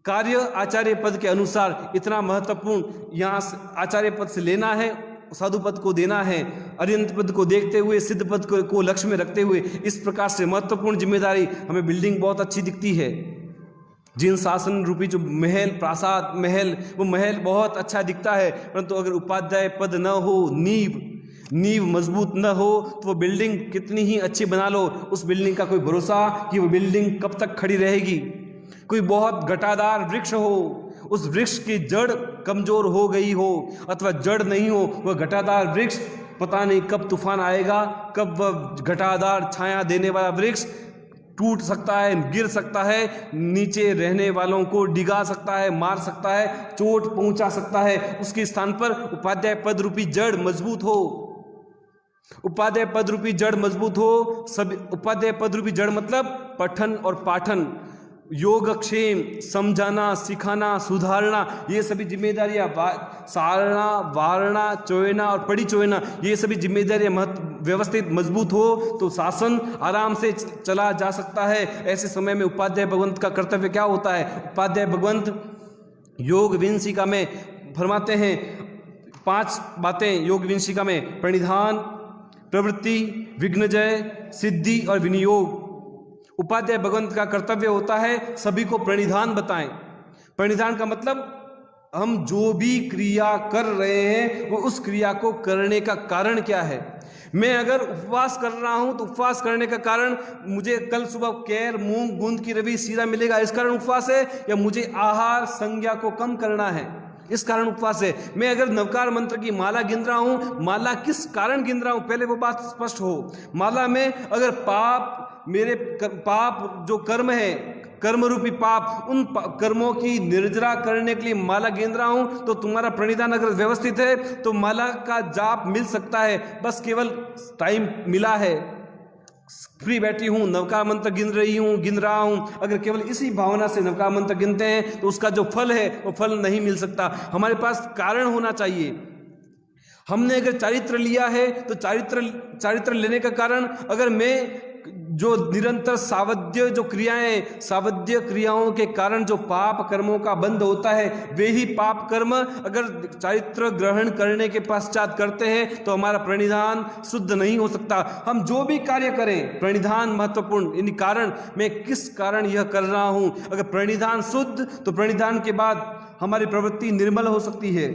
कार्य आचार्य पद के अनुसार। इतना महत्वपूर्ण यहाँ आचार्य पद से लेना है, साधु पद को देना है, अरिहंत पद को देखते हुए सिद्ध पद को लक्ष्य में रखते हुए। इस प्रकार से महत्वपूर्ण जिम्मेदारी। हमें बिल्डिंग बहुत अच्छी दिखती है, जिन शासन रूपी जो महल प्रासाद महल, वो महल बहुत अच्छा दिखता है, परंतु अगर उपाध्याय पद न हो, नींव मजबूत न हो तो वो बिल्डिंग कितनी ही अच्छी बना लो, उस बिल्डिंग का कोई भरोसा कि वो बिल्डिंग कब तक खड़ी रहेगी। कोई बहुत घटादार वृक्ष हो, उस वृक्ष की जड़ कमजोर हो गई हो अथवा जड़ नहीं हो, वह घटादार वृक्ष पता नहीं कब तूफान आएगा, कब वह घटादार छाया देने वाला वृक्ष टूट सकता है, गिर सकता है, नीचे रहने वालों को डिगा सकता है, मार सकता है, चोट पहुंचा सकता है। उसके स्थान पर उपाध्याय पद रूपी जड़ मजबूत हो, उपाध्याय पद रूपी जड़ मजबूत हो। सब उपाध्याय पद रूपी जड़ मतलब पठन और पाठन, योगक्षेम, समझाना, सिखाना, सुधारना, ये सभी जिम्मेदारियां, सारना, वारना, चोयना और पढ़ी चोयना, ये सभी जिम्मेदारियां व्यवस्थित मजबूत हो तो शासन आराम से चला जा सकता है। ऐसे समय में उपाध्याय भगवंत का कर्तव्य क्या होता है? उपाध्याय भगवंत योग विंशिका में फरमाते हैं 5 बातें योग विंशिका में: प्रणिधान, प्रवृत्ति, विघ्नजय, सिद्धि और विनियोग। उपाध्याय भगवंत का कर्तव्य होता है सभी को प्रणिधान बताएं। प्रणिधान का मतलब हम जो भी क्रिया कर रहे हैं वो उस क्रिया को करने का कारण क्या है। मैं अगर उपवास कर रहा हूं तो उपवास करने का कारण मुझे कल सुबह कैर, मूंग, गूंद की रवि, सीरा मिलेगा इस कारण उपवास है, या मुझे आहार संज्ञा को कम करना है इस कारण उपवास है। मैं अगर नवकार मंत्र की माला गिन रहा हूं, माला किस कारण गिन रहा हूं पहले वो बात स्पष्ट हो। माला में अगर पाप, मेरे पाप जो कर्म है, कर्म रूपी पाप, उन कर्मों की निर्जरा करने के लिए माला गिन रहा हूं तो तुम्हारा प्रणिधान अगर व्यवस्थित है तो माला का जाप मिल सकता है। बस केवल टाइम मिला है, फ्री बैठी हूं, नवकार मंत्र गिन रहा हूं, अगर केवल इसी भावना से नवकार मंत्र गिनते हैं तो उसका जो फल है वो फल नहीं मिल सकता। हमारे पास कारण होना चाहिए। हमने अगर चारित्र लिया है तो चारित्र लेने का कारण, अगर मैं जो निरंतर सावध्य जो क्रियाएं, सावध्य क्रियाओं के कारण जो पाप कर्मों का बंध होता है, वे ही पाप कर्म अगर चारित्र ग्रहण करने के पश्चात करते हैं तो हमारा प्रणिधान शुद्ध नहीं हो सकता। हम जो भी कार्य करें, प्रणिधान महत्वपूर्ण, यानी कारण, मैं किस कारण यह कर रहा हूं। अगर प्रणिधान शुद्ध तो प्रणिधान के बाद हमारी प्रवृत्ति निर्मल हो सकती है।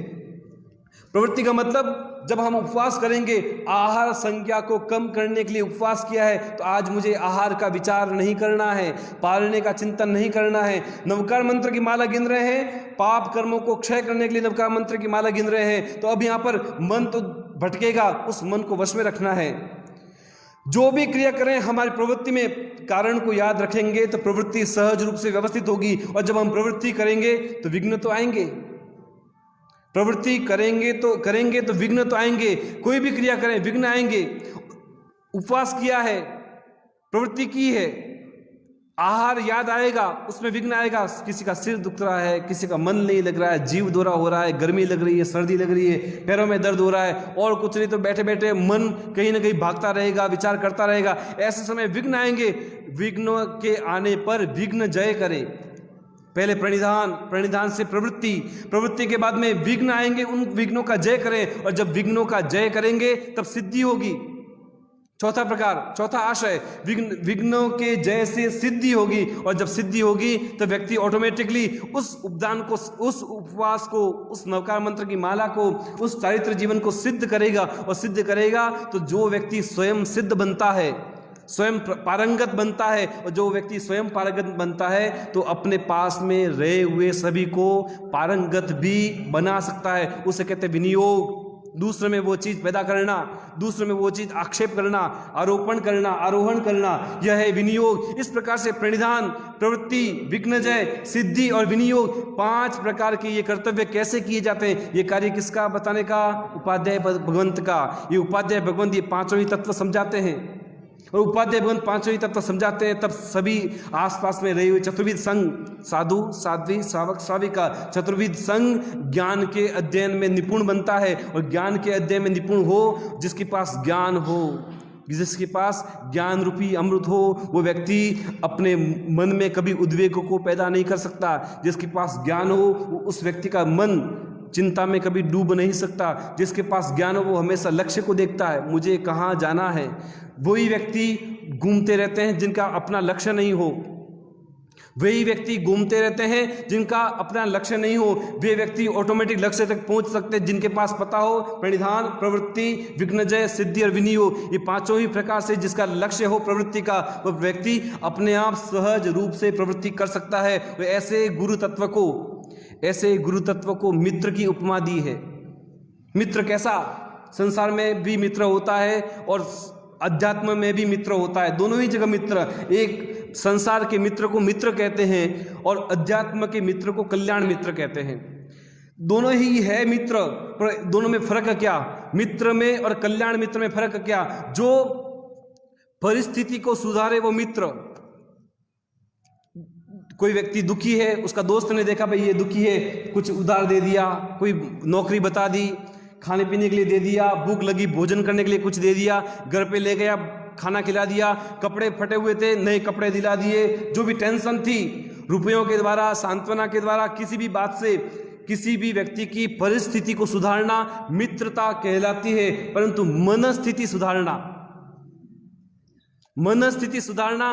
प्रवृत्ति का मतलब जब हम उपवास करेंगे, आहार संज्ञा को कम करने के लिए उपवास किया है तो आज मुझे आहार का विचार नहीं करना है, पालने का चिंतन नहीं करना है। नवकार मंत्र की माला गिन रहे हैं, पाप कर्मों को क्षय करने के लिए नवकार मंत्र की माला गिन रहे हैं, तो अब यहाँ पर मन तो भटकेगा, उस मन को वश में रखना है। जो भी क्रिया करें हमारी प्रवृत्ति में कारण को याद रखेंगे तो प्रवृत्ति सहज रूप से व्यवस्थित होगी, और जब हम प्रवृत्ति करेंगे तो विघ्न तो आएंगे। प्रवृत्ति करेंगे तो विघ्न तो आएंगे। कोई भी क्रिया करें विघ्न आएंगे। उपवास किया है, प्रवृत्ति की है, आहार याद आएगा, उसमें विघ्न आएगा। किसी का सिर दुख रहा है, किसी का मन नहीं लग रहा है, जीव दोहरा हो रहा है, गर्मी लग रही है, सर्दी लग रही है, पैरों में दर्द हो रहा है, और कुछ नहीं तो बैठे बैठे मन कहीं ना कहीं भागता रहेगा, विचार करता रहेगा। ऐसे समय विघ्न आएंगे। विघ्नों के आने पर विघ्न जय करें। पहले प्रणिधान से प्रवृत्ति के बाद में विघ्न आएंगे, उन विघ्नों का जय करें, और जब विघ्नों का जय करेंगे तब सिद्धि होगी। चौथा आशय, विघ्नों के जय से सिद्धि होगी, और जब सिद्धि होगी तो व्यक्ति ऑटोमेटिकली उस उपदान को, उस उपवास को, उस नवकार मंत्र की माला को, उस चारित्र जीवन को सिद्ध करेगा। और सिद्ध करेगा तो जो व्यक्ति स्वयं सिद्ध बनता है, स्वयं पारंगत बनता है, और जो व्यक्ति स्वयं पारंगत बनता है तो अपने पास में रहे हुए सभी को पारंगत भी बना सकता है। उसे कहते हैं विनियोग। दूसरे में वो चीज पैदा करना, दूसरे में वो चीज आक्षेप करना, आरोपण करना, आरोहण करना, यह है विनियोग। इस प्रकार से प्रणिधान, प्रवृत्ति, विघ्नजय, सिद्धि और विनियोग, 5 प्रकार के ये कर्तव्य कैसे किए जाते हैं, ये कार्य किसका बताने का? उपाध्याय भगवंत का। ये उपाध्याय भगवंत ये 5 ही तत्व समझाते हैं, और उपाध्याय भगवंत 5 ही तत्व समझाते हैं। तब सभी आसपास में रहे हुए चतुर्विद संघ, साधु, साध्वी, श्रावक, श्राविका, चतुर्विद संघ ज्ञान के अध्ययन में निपुण बनता है। और ज्ञान के अध्ययन में निपुण हो, जिसके पास ज्ञान हो, जिसके पास ज्ञान रूपी अमृत हो, वो व्यक्ति अपने मन में कभी उद्वेगों को पैदा नहीं कर सकता। जिसके पास ज्ञान हो, उस व्यक्ति का मन चिंता में कभी डूब नहीं सकता। जिसके पास ज्ञान हो वो हमेशा लक्ष्य को देखता है, मुझे कहाँ जाना है। वही व्यक्ति घूमते रहते हैं जिनका अपना लक्ष्य नहीं हो। वही व्यक्ति घूमते रहते हैं जिनका अपना लक्ष्य नहीं हो, वे व्यक्ति ऑटोमेटिक लक्ष्य तक पहुंच सकते हैं जिनके पास पता हो प्रणिधान, प्रवृत्ति, विघ्नजय, सिद्धि और विनियो, ये पांचों ही प्रकार से जिसका लक्ष्य हो प्रवृत्ति का, वह व्यक्ति अपने आप सहज रूप से प्रवृत्ति कर सकता है। तो ऐसे गुरु तत्व को मित्र की उपमा दी है। मित्र कैसा? संसार में भी मित्र होता है और अध्यात्म में भी मित्र होता है, दोनों ही जगह मित्र। एक संसार के मित्र को मित्र कहते हैं और अध्यात्म के मित्र को कल्याण मित्र कहते हैं। दोनों ही है मित्र, पर दोनों में फर्क क्या? मित्र में और कल्याण मित्र में फर्क क्या? जो परिस्थिति को सुधारे वो मित्र। कोई व्यक्ति दुखी है, उसका दोस्त ने देखा भाई ये दुखी है, कुछ उधार दे दिया, कोई नौकरी बता दी, खाने पीने के लिए दे दिया, भूख लगी भोजन करने के लिए कुछ दे दिया, घर पे ले गया खाना खिला दिया, कपड़े फटे हुए थे नए कपड़े दिला दिए। जो भी टेंशन थी रुपयों के द्वारा, सांत्वना के द्वारा, किसी भी बात से किसी भी व्यक्ति की परिस्थिति को सुधारना मित्रता कहलाती है। परंतु मनस्थिति सुधारना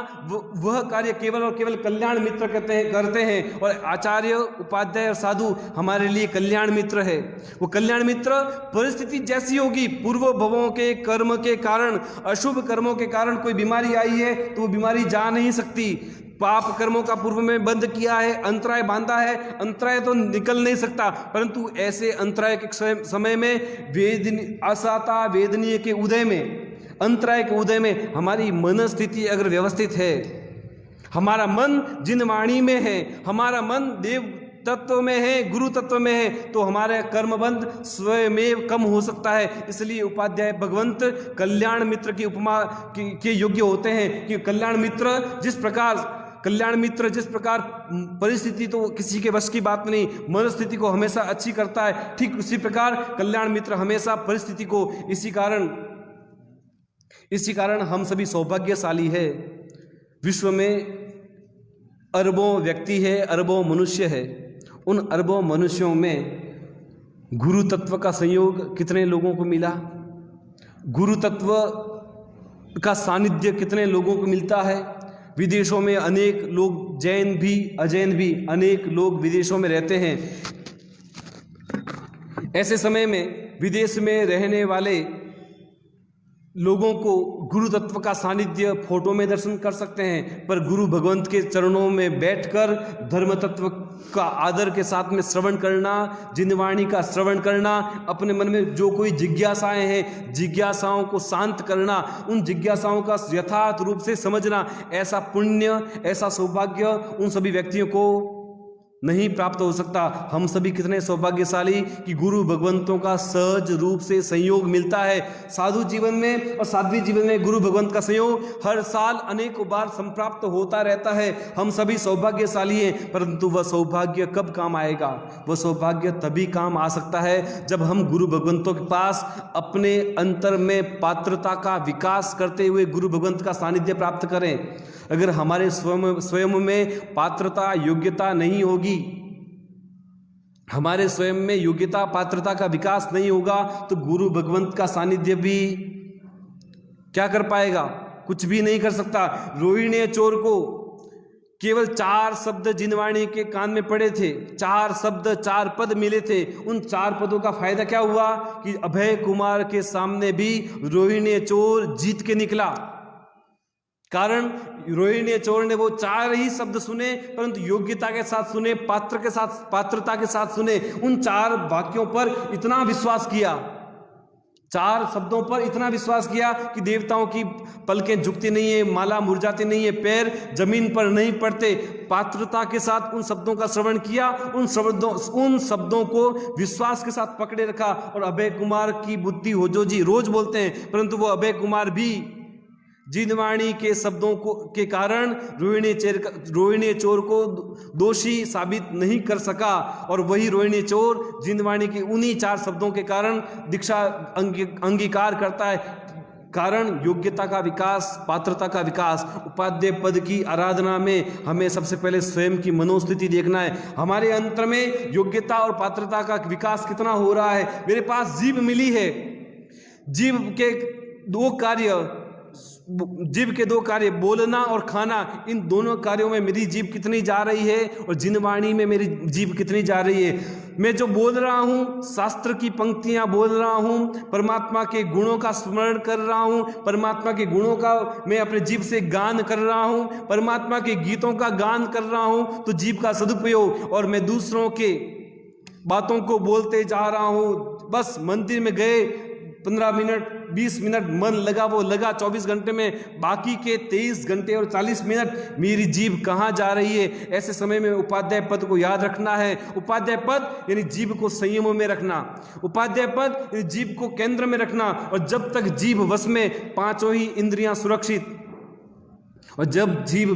वह कार्य केवल और केवल कल्याण मित्र करते हैं। और आचार्य, उपाध्याय और साधु हमारे लिए कल्याण मित्र है। वो कल्याण मित्र परिस्थिति जैसी होगी, पूर्व भवों के कर्म के कारण, अशुभ कर्मों के कारण कोई बीमारी आई है तो वो बीमारी जा नहीं सकती। पाप कर्मों का पूर्व में बंद किया है, अंतराय बांधा है, अंतराय तो निकल नहीं सकता। परंतु ऐसे अंतराय के समय में असाता वेदनीय के उदय में, अंतराय के उदय में हमारी मनस्थिति अगर व्यवस्थित है, हमारा मन जिन वाणी में है, हमारा मन देव तत्व में है, गुरु तत्व में है, तो हमारे कर्मबंध स्वयमेव कम हो सकता है। इसलिए उपाध्याय भगवंत कल्याण मित्र की उपमा के योग्य होते हैं कि कल्याण मित्र जिस प्रकार परिस्थिति तो किसी के वश की बात नहीं, मनस्थिति को हमेशा अच्छी करता है, ठीक उसी प्रकार कल्याण मित्र हमेशा परिस्थिति को। इसी कारण हम सभी सौभाग्यशाली है। विश्व में अरबों व्यक्ति है, अरबों मनुष्य है। उन अरबों मनुष्यों में गुरु तत्व का संयोग कितने लोगों को मिला? गुरु तत्व का सानिध्य कितने लोगों को मिलता है? विदेशों में अनेक लोग, जैन भी अजैन भी अनेक लोग विदेशों में रहते हैं। ऐसे समय में विदेश में रहने वाले लोगों को गुरु तत्व का सानिध्य फोटो में दर्शन कर सकते हैं, पर गुरु भगवंत के चरणों में बैठकर धर्म तत्व का आदर के साथ में श्रवण करना, जिनवाणी का श्रवण करना, अपने मन में जो कोई जिज्ञासाएं हैं, जिज्ञासाओं को शांत करना, उन जिज्ञासाओं का यथार्थ रूप से समझना, ऐसा पुण्य, ऐसा सौभाग्य उन सभी व्यक्तियों को नहीं प्राप्त हो सकता। हम सभी कितने सौभाग्यशाली कि गुरु भगवंतों का सहज रूप से संयोग मिलता है। साधु जीवन में और साध्वी जीवन में गुरु भगवंत का संयोग हर साल अनेकों बार संप्राप्त होता रहता है। हम सभी सौभाग्यशाली हैं, परंतु वह सौभाग्य कब काम आएगा? वह सौभाग्य तभी काम आ सकता है जब हम गुरु भगवंतों के पास अपने अंतर में पात्रता का विकास करते हुए गुरु भगवंत का सानिध्य प्राप्त करें। अगर हमारे स्वयं में पात्रता, योग्यता नहीं होगी, हमारे स्वयं में योग्यता, पात्रता का विकास नहीं होगा, तो गुरु भगवंत का सानिध्य भी क्या कर पाएगा? कुछ भी नहीं कर सकता। रोहिणी चोर को केवल 4 शब्द जिनवाणी के कान में पड़े थे, 4 शब्द, 4 पद मिले थे। उन 4 पदों का फायदा क्या हुआ कि अभय कुमार के सामने भी रोहिणी चोर जीत के निकला। कारण रोहिणी चोर ने वो 4 ही शब्द सुने, परंतु योग्यता के साथ सुने, पात्रता के साथ सुने। उन 4 वाक्यों पर इतना विश्वास किया, 4 शब्दों पर इतना विश्वास किया कि देवताओं की पलकें झुकती नहीं है, माला मुरझाती नहीं है, पैर जमीन पर नहीं पड़ते। पात्रता के साथ उन शब्दों का श्रवण किया, उन शब्दों को विश्वास के साथ पकड़े रखा। और अभय कुमार की बुद्धि हो जो जी रोज बोलते हैं, परंतु वो अभय कुमार भी जिनवाणी के शब्दों के कारण रोहिणी चोर को दोषी साबित नहीं कर सका। और वही रोहिणी चोर जिनवाणी के उन्हीं 4 शब्दों के कारण दीक्षा अंगीकार करता है। कारण योग्यता का विकास, पात्रता का विकास। उपाध्याय पद की आराधना में हमें सबसे पहले स्वयं की मनोस्थिति देखना है। हमारे अंतर में योग्यता और पात्रता का विकास कितना हो रहा है। मेरे पास जीभ मिली है, जीभ के 2 कार्य जीभ के दो कार्य, बोलना और खाना, इन दोनों कार्यों में मेरी जीभ कितनी जा रही है और जिनवाणी में मेरी जीभ कितनी जा रही है। मैं जो बोल रहा हूँ, शास्त्र की पंक्तियाँ बोल रहा हूँ, परमात्मा के गुणों का स्मरण कर रहा हूँ, परमात्मा के गुणों का मैं अपने जीभ से गान कर रहा हूँ, परमात्मा के गीतों का गान कर रहा हूँ, तो जीभ का सदुपयोग। और मैं दूसरों के बातों को बोलते जा रहा हूँ, बस मंदिर में गए 15 मिनट 20 मिनट मन लगा वो लगा, 24 घंटे में बाकी के 23 घंटे और 40 मिनट मेरी जीभ कहाँ जा रही है। ऐसे समय में उपाध्याय पद को याद रखना है। उपाध्याय पद यानी जीभ को संयम में रखना, उपाध्याय पद यानी जीभ को केंद्र में रखना। और जब तक जीभ वश में, पांचों ही इंद्रियां सुरक्षित, और जब जीभ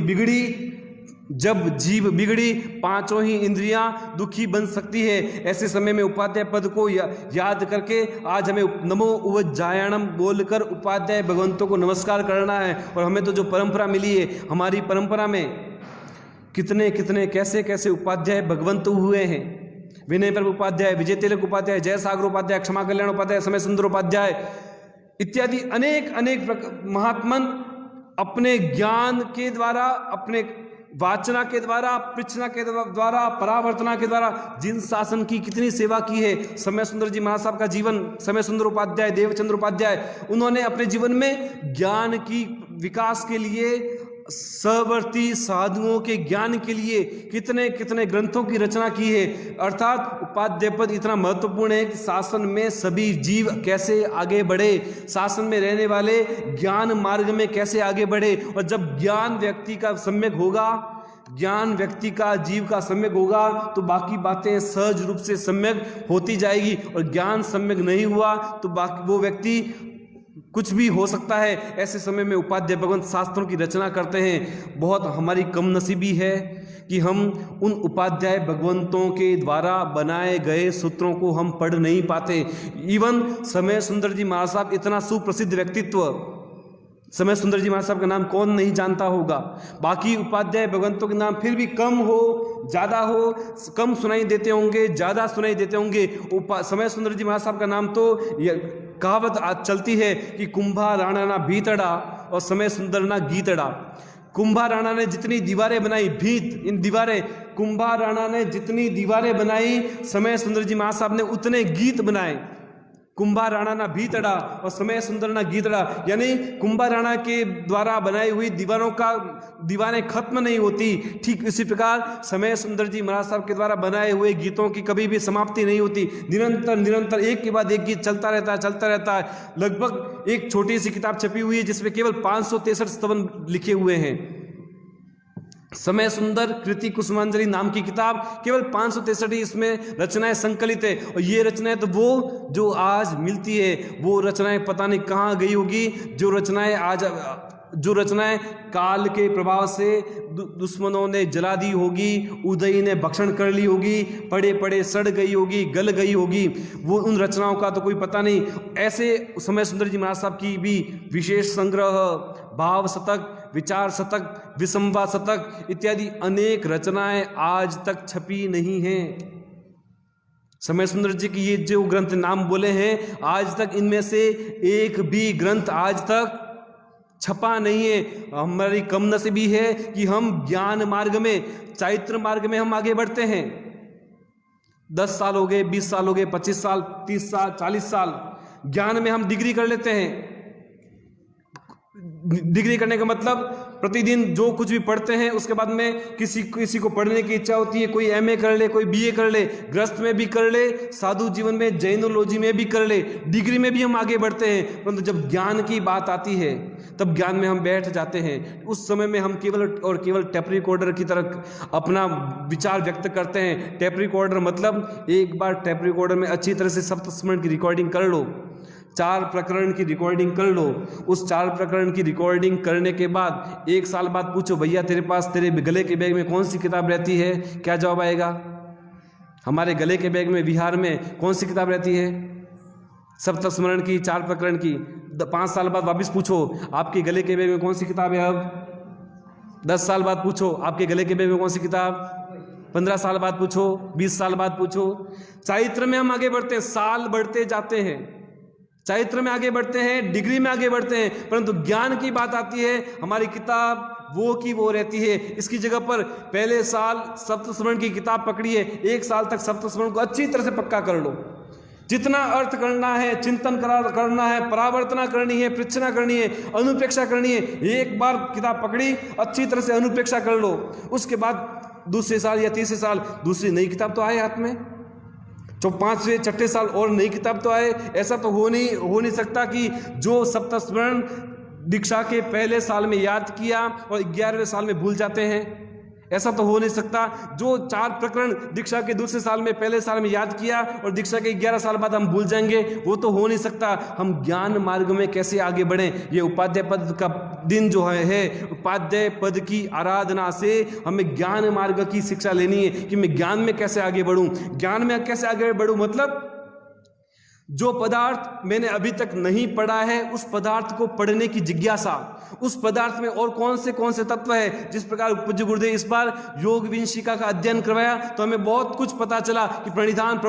बिगड़ी पांचों ही इंद्रियां दुखी बन सकती है। ऐसे समय में उपाध्याय पद को याद करके आज हमें नमो उवज्जायणम बोलकर उपाध्याय भगवंतों को नमस्कार करना है। और हमें तो जो परंपरा मिली है, हमारी परंपरा में कितने कितने कैसे कैसे उपाध्याय भगवंत हुए हैं। विनय प्रभु उपाध्याय, विजय तिलक उपाध्याय, जयसागर उपाध्याय, क्षमा कल्याण उपाध्याय, समय सुंदर उपाध्याय इत्यादि अनेक अनेक महात्मन अपने ज्ञान के द्वारा, अपने वाचना के द्वारा, पृच्छना के द्वारा, परावर्तना के द्वारा जिन शासन की कितनी सेवा की है। समय सुंदर जी महाराज साहब का जीवन, समय सुंदर उपाध्याय, देवचंद्र उपाध्याय, उन्होंने अपने जीवन में ज्ञान की विकास के लिए, सवर्ती साधुओं के ज्ञान के लिए कितने कितने ग्रंथों की रचना की है। अर्थात उपाध्याय पद इतना महत्वपूर्ण है कि शासन में सभी जीव कैसे आगे बढ़े, शासन में रहने वाले ज्ञान मार्ग में कैसे आगे बढ़े। और जब ज्ञान व्यक्ति का सम्यक होगा, ज्ञान व्यक्ति का, जीव का सम्यक होगा, तो बाकी बातें सहज रूप से सम्यक होती जाएगी। और ज्ञान सम्यक नहीं हुआ तो बाकी वो व्यक्ति कुछ भी हो सकता है। ऐसे समय में उपाध्याय भगवंत शास्त्रों की रचना करते हैं। बहुत हमारी कम नसीबी है कि हम उन उपाध्याय भगवंतों के द्वारा बनाए गए सूत्रों को हम पढ़ नहीं पाते। इवन समय सुंदर जी महाराज साहब, इतना सुप्रसिद्ध व्यक्तित्व, समय सुंदर जी महाराज साहब का नाम कौन नहीं जानता होगा। बाकी उपाध्याय भगवंतों के नाम फिर भी कम हो, ज़्यादा हो, कम सुनाई देते होंगे, ज़्यादा सुनाई देते होंगे। समय सुंदर जी महाराज साहब का नाम तो कहावत आज चलती है कि कुंभा राणा ना भीतड़ा और समय सुंदर ना गीतड़ा। कुंभा राणा ने जितनी दीवारें बनाई, भीत इन दीवारें, कुंभा राणा ने जितनी दीवारें बनाई, समय सुंदर जी महाराज साहब ने उतने गीत बनाए। कुंभा राणा ना भीतड़ा और समय सुंदर ना गीतड़ा, यानी कुंभा राणा के द्वारा बनाई हुई दीवारें खत्म नहीं होती। ठीक इसी प्रकार समय सुंदर जी महाराज साहब के द्वारा बनाए हुए गीतों की कभी भी समाप्ति नहीं होती। निरंतर निरंतर एक के बाद एक गीत चलता रहता है। लगभग एक छोटी सी किताब छपी हुई है जिसमें केवल 563 स्तवन लिखे हुए हैं। समय सुंदर कृति कुसुमांजलि नाम की किताब, केवल 563 इसमें रचनाएं संकलित है। और ये रचनाएं तो वो जो आज मिलती है, वो रचनाएं पता नहीं कहाँ गई होगी। जो रचनाएं काल के प्रभाव से दुश्मनों ने जला दी होगी, उदयी ने भक्षण कर ली होगी, पड़े पड़े सड़ गई होगी, गल गई होगी, वो उन रचनाओं का तो कोई पता नहीं। ऐसे समय सुंदर जी महाराज साहब की भी विशेष संग्रह, भाव शतक, विचार शतक, विसंवा शतक इत्यादि अनेक रचनाएं आज तक छपी नहीं हैं। समय सुंदर जी की ये जो ग्रंथ नाम बोले हैं, आज तक इनमें से एक भी ग्रंथ आज तक छपा नहीं है। हमारी कम नसीबी है कि हम ज्ञान मार्ग में, चारित्र मार्ग में हम आगे बढ़ते हैं। 10 साल हो गए, 20 साल हो गए, 25 साल, 30 साल, 40 साल ज्ञान में हम डिग्री कर लेते हैं। डिग्री करने का मतलब प्रतिदिन जो कुछ भी पढ़ते हैं उसके बाद में किसी को पढ़ने की इच्छा होती है, कोई एमए कर ले, कोई बीए कर ले, गृहस्थ में भी कर ले, साधु जीवन में, जैनोलॉजी में भी कर ले, डिग्री में भी हम आगे बढ़ते हैं। परंतु जब ज्ञान की बात आती है तब ज्ञान में हम बैठ जाते हैं। उस समय में हम केवल और केवल टेप रिकॉर्डर की तरह अपना विचार व्यक्त करते हैं। टेप रिकॉर्डर मतलब एक बार टेप रिकॉर्डर में अच्छी तरह से सप्तस्मरण की रिकॉर्डिंग कर लो, 4 प्रकरण की रिकॉर्डिंग कर लो। उस 4 प्रकरण की रिकॉर्डिंग करने के बाद 1 साल बाद पूछो, भैया तेरे पास तेरे गले के बैग में कौन सी किताब रहती है? क्या जवाब आएगा? हमारे गले के बैग में बिहार में कौन सी किताब रहती है? सप्तस्मरण की, 4 प्रकरण की। 5 साल बाद वापस पूछो, आपके गले के बैग में कौन सी किताब है? अब 10 साल बाद पूछो, आपके गले के बैग में कौन सी किताब? 15 साल बाद पूछो, 20 साल बाद पूछो। चारित्र में हम आगे बढ़ते हैं, साल बढ़ते जाते हैं, चरित्र में आगे बढ़ते हैं, डिग्री में आगे बढ़ते हैं, परंतु ज्ञान की बात आती है, हमारी किताब वो की वो रहती है। इसकी जगह पर पहले साल सप्तस्मरण की किताब पकड़िए, 1 साल तक सप्तस्मरण को अच्छी तरह से पक्का कर लो। जितना अर्थ करना है, चिंतन करना है, परावर्तना करनी है, पृच्छना करनी है, अनुप्रेक्षा करनी है, एक बार किताब पकड़ी अच्छी तरह से अनुप्रेक्षा कर लो। उसके बाद दूसरे साल या तीसरे साल दूसरी नई किताब तो आए हाथ में, जो 5वें 6ठे साल और नई किताब तो आए। ऐसा तो हो नहीं सकता कि जो सप्तस्मरण दीक्षा के पहले साल में याद किया और 11वें साल में भूल जाते हैं। ऐसा तो हो नहीं सकता। जो 4 प्रकरण दीक्षा के दूसरे साल में पहले साल में याद किया और दीक्षा के 11 साल बाद हम भूल जाएंगे, वो तो हो नहीं सकता। हम ज्ञान मार्ग में कैसे आगे बढ़ें, ये उपाध्याय पद का दिन जो है उपाध्याय पद की आराधना से हमें ज्ञान मार्ग की शिक्षा लेनी है कि मैं ज्ञान में कैसे आगे बढ़ूं। ज्ञान में कैसे आगे बढ़ूं मतलब जो पदार्थ मैंने अभी तक नहीं पढ़ा है उस पदार्थ को पढ़ने की जिज्ञासा, उस पदार्थ में और कौन से तत्व है। जिस प्रकार पूज्य गुरुदेव इस बार योग विंशिका का अध्ययन करवाया तो हमें बहुत कुछ पता चला कि प्रणिधान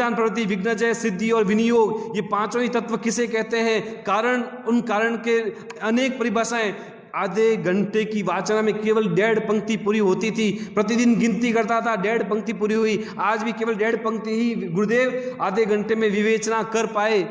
प्रवृत्ति, विघ्नजय, सिद्धि और विनियोग, ये 5 ही तत्व किसे कहते हैं। कारण, उन कारण के अनेक परिभाषाएं। आधे घंटे की वाचना में केवल 1.5 पंक्ति पूरी होती थी। प्रतिदिन गिनती करता था, 1.5 पंक्ति पूरी हुई। आज भी केवल 1.5 पंक्ति ही गुरुदेव आधे घंटे में विवेचना कर पाए।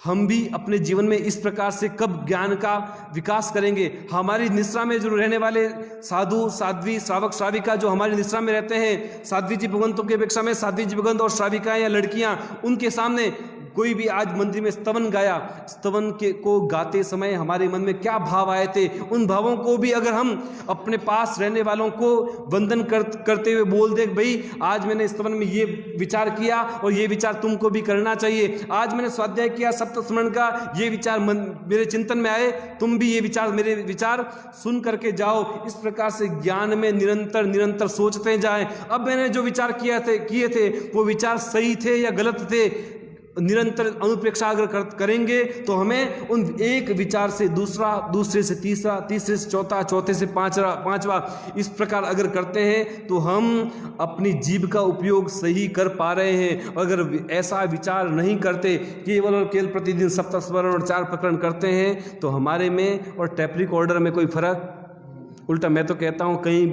हम भी अपने जीवन में इस प्रकार से कब ज्ञान का विकास करेंगे। हमारी निश्रा में जो रहने वाले साधु साध्वी श्रावक श्राविका जो हमारी निश्रा में रहते हैं, साध्वी जी भगवंतों की अपेक्षा में साध्वी जी भगवंत और श्राविकाएं या लड़कियां, उनके सामने कोई भी आज मंदिर में स्तवन गाया, स्तवन के को गाते समय हमारे मन में क्या भाव आए थे, उन भावों को भी अगर हम अपने पास रहने वालों को वंदन करते हुए बोल दे, भाई आज मैंने स्तवन में ये विचार किया और ये विचार तुमको भी करना चाहिए। आज मैंने स्वाध्याय किया सप्तस्मरण का, ये विचार मेरे चिंतन में आए, तुम भी ये विचार मेरे विचार सुन करके जाओ। इस प्रकार से ज्ञान में निरंतर सोचते जाएं। अब मैंने जो विचार किए थे वो विचार सही थे या गलत थे, निरंतर अनुप्रेक्षा अगर करेंगे तो हमें उन एक विचार से दूसरा, दूसरे से तीसरा, तीसरे से चौथा, चौथे से पांचवा, इस प्रकार अगर करते हैं तो हम अपनी जीभ का उपयोग सही कर पा रहे हैं। अगर ऐसा विचार नहीं करते, केवल और केवल प्रतिदिन सप्तस्मरण और 4 प्रकरण करते हैं तो हमारे में और टेप रिकॉर्डर में कोई फर्क। उल्टा मैं तो कहता हूँ कई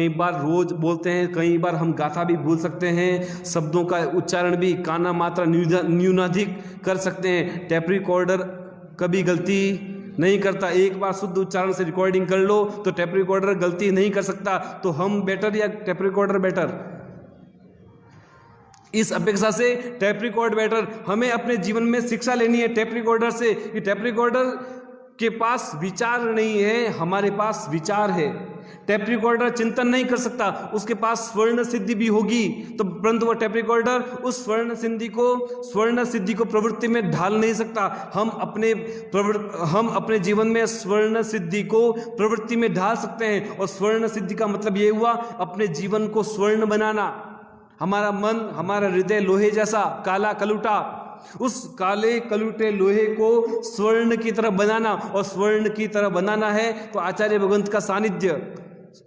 बार रोज बोलते हैं, कई बार हम गाथा भी भूल सकते हैं, शब्दों का उच्चारण भी काना मात्रा न्यूनाधिक कर सकते हैं। टेप रिकॉर्डर कभी गलती नहीं करता। एक बार शुद्ध उच्चारण से रिकॉर्डिंग कर लो तो टेप रिकॉर्डर गलती नहीं कर सकता। तो हम बेटर या टेप रिकॉर्डर बेटर? इस अपेक्षा से टेप रिकॉर्ड बेटर। हमें अपने जीवन में शिक्षा लेनी है टेप रिकॉर्डर से कि टेप रिकॉर्डर के पास विचार नहीं है, हमारे पास विचार है। टेप रिकॉर्डर चिंतन नहीं कर सकता, उसके पास स्वर्ण सिद्धि भी होगी तो, परंतु वह टेप रिकॉर्डर उस स्वर्ण सिद्धि को प्रवृत्ति में ढाल नहीं सकता। हम अपने जीवन में स्वर्ण सिद्धि को प्रवृत्ति में ढाल सकते हैं। और स्वर्ण सिद्धि का मतलब ये हुआ अपने जीवन को स्वर्ण बनाना। हमारा मन, हमारा हृदय लोहे जैसा काला कलुटा, उस काले कलुटे लोहे को स्वर्ण की तरह बनाना। और स्वर्ण की तरह बनाना है तो आचार्य भगवंत का सानिध्य,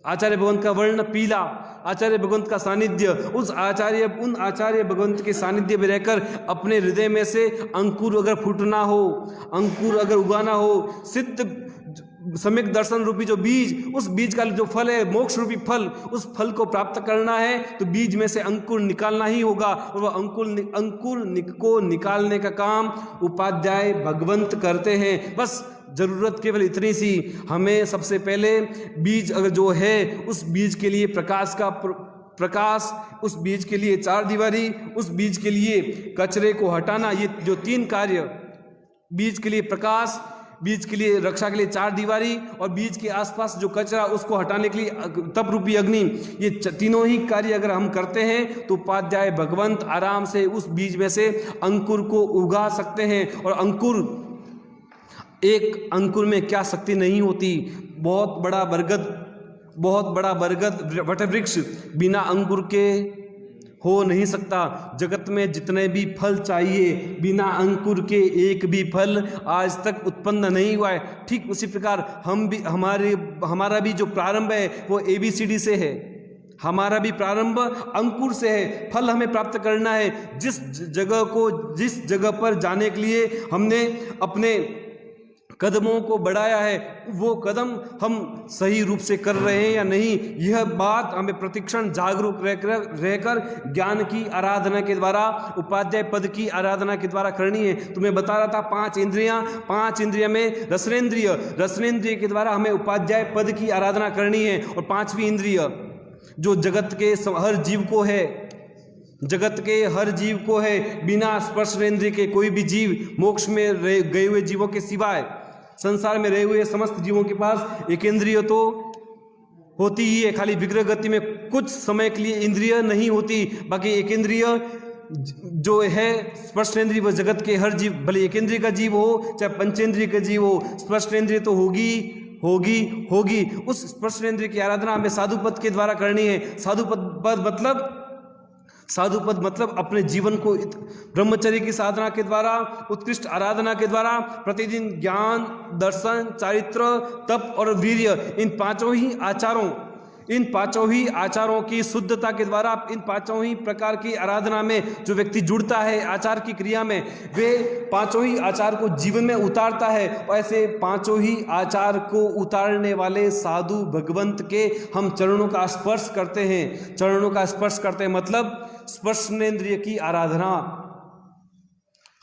आचार्य भगवंत का वर्ण पीला, आचार्य भगवंत का सानिध्य, उन आचार्य भगवंत के सानिध्य में रहकर अपने हृदय में से अंकुर अगर फूटना हो, अंकुर अगर उगाना हो, सिद्ध सम्यक दर्शन रूपी जो बीज, उस बीज का जो फल है मोक्ष रूपी फल, उस फल को प्राप्त करना है तो बीज में से अंकुर निकालना ही होगा। और वह अंकुर को निकालने का काम उपाध्याय भगवंत करते हैं। बस जरूरत केवल इतनी सी, हमें सबसे पहले बीज अगर जो है उस बीज के लिए प्रकाश, उस बीज के लिए 4 दीवारी, उस बीज के लिए कचरे को हटाना, ये जो 3 कार्य, बीज के लिए प्रकाश, बीज के लिए रक्षा के लिए 4 दीवारी और बीज के आसपास जो कचरा उसको हटाने के लिए तप रूपी अग्नि, ये तीनों ही कार्य अगर हम करते हैं तो उपाध्याय भगवंत आराम से उस बीज में से अंकुर को उगा सकते हैं। और एक अंकुर में क्या शक्ति नहीं होती। बहुत बड़ा बरगद वटवृक्ष बिना अंकुर के हो नहीं सकता। जगत में जितने भी फल चाहिए, बिना अंकुर के एक भी फल आज तक उत्पन्न नहीं हुआ है। ठीक उसी प्रकार हमारा भी जो प्रारंभ है वो ABCD से है। हमारा भी प्रारंभ अंकुर से है। फल हमें प्राप्त करना है। जिस जगह पर जाने के लिए हमने अपने कदमों को बढ़ाया है, वो कदम हम सही रूप से कर रहे हैं या नहीं, यह बात हमें प्रतिक्षण जागरूक रहकर ज्ञान की आराधना के द्वारा, उपाध्याय पद की आराधना के द्वारा करनी है। तो मैं बता रहा था 5 इंद्रियां में रसनेन्द्रिय के द्वारा हमें उपाध्याय पद की आराधना करनी है। और 5वीं इंद्रिय जो जगत के हर जीव को है, बिना स्पर्शेंद्रिय के कोई भी जीव, मोक्ष में गए हुए जीवों के सिवाय संसार में रहे हुए समस्त जीवों के पास एक इंद्रिय तो होती ही है। खाली विग्रह गति में कुछ समय के लिए इंद्रिय नहीं होती, बाकी एक इंद्रिय जो है स्पर्शेंद्रिय, वह जगत के हर जीव, भले एक इंद्रिय का जीव हो चाहे पंचेंद्रिय का जीव हो, स्पर्शेंद्रिय तो होगी। उस स्पर्शेंद्रिय की आराधना हमें साधुपद के द्वारा करनी है। साधुपद मतलब अपने जीवन को ब्रह्मचर्य की साधना के द्वारा, उत्कृष्ट आराधना के द्वारा प्रतिदिन ज्ञान, दर्शन, चारित्र, तप और वीर्य, इन पांचों ही आचारों की शुद्धता के द्वारा, इन पांचों ही प्रकार की आराधना में जो व्यक्ति जुड़ता है आचार की क्रिया में, वे पांचों ही आचार को जीवन में उतारता है। और ऐसे पांचों ही आचार को उतारने वाले साधु भगवंत के हम चरणों का स्पर्श करते हैं। मतलब स्पर्शेंद्रिय की आराधना।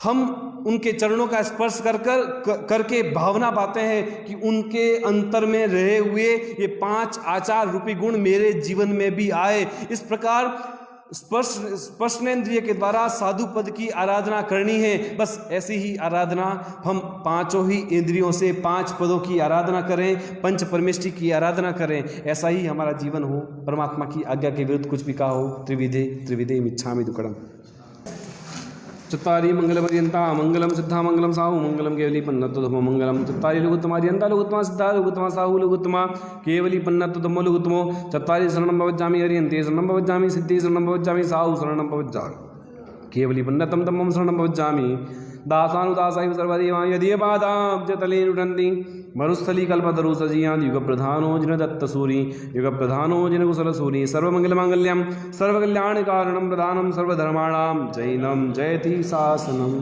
हम उनके चरणों का स्पर्श करके भावना पाते हैं कि उनके अंतर में रहे हुए ये 5 आचार रूपी गुण मेरे जीवन में भी आए। इस प्रकार स्पर्शेंद्रिय के द्वारा साधु पद की आराधना करनी है। बस ऐसी ही आराधना हम 5 ही इंद्रियों से 5 पदों की आराधना करें, पंच परमेष्टि की आराधना करें, ऐसा ही हमारा जीवन हो। परमात्मा की आज्ञा के विरुद्ध कुछ भी कहा हो, त्रिविधे मिच्छामि दुक्कडम। चत्वारि मंगलपर्यन्ता मंगलम सिद्धा मंगलम साहु मंगलम केवली पन्नतोधमो मंगलम। चत्वारि लघुत्तमार्यन्ता लघुत्तमा सिद्धा लघुत्तमा साहु लघुत्तमा केवली पन्नतोधमो लघुत्तमो। चत्वारि शरणं भवज्जामि हरियन्ते शरणं भवज्जामि सिद्धि शरणं भवज्जामि साहु शरणं भवज्जामि केवली पन्नतम तमं शरणं भवज्जामि। दासानुदासैव सर्वदेवा यदीयपादाब्जतले नुटन्ति मरुस्थली कल्पतरु सजीयान् युगप्रधानो जिनदत्तसूरि युगप्रधानो जिनकुशलसूरि। सर्वमङ्गलमाङ्गल्यं सर्वकल्याणकारणं प्रधानं सर्वधर्माणां जैनं जयति शासनम्।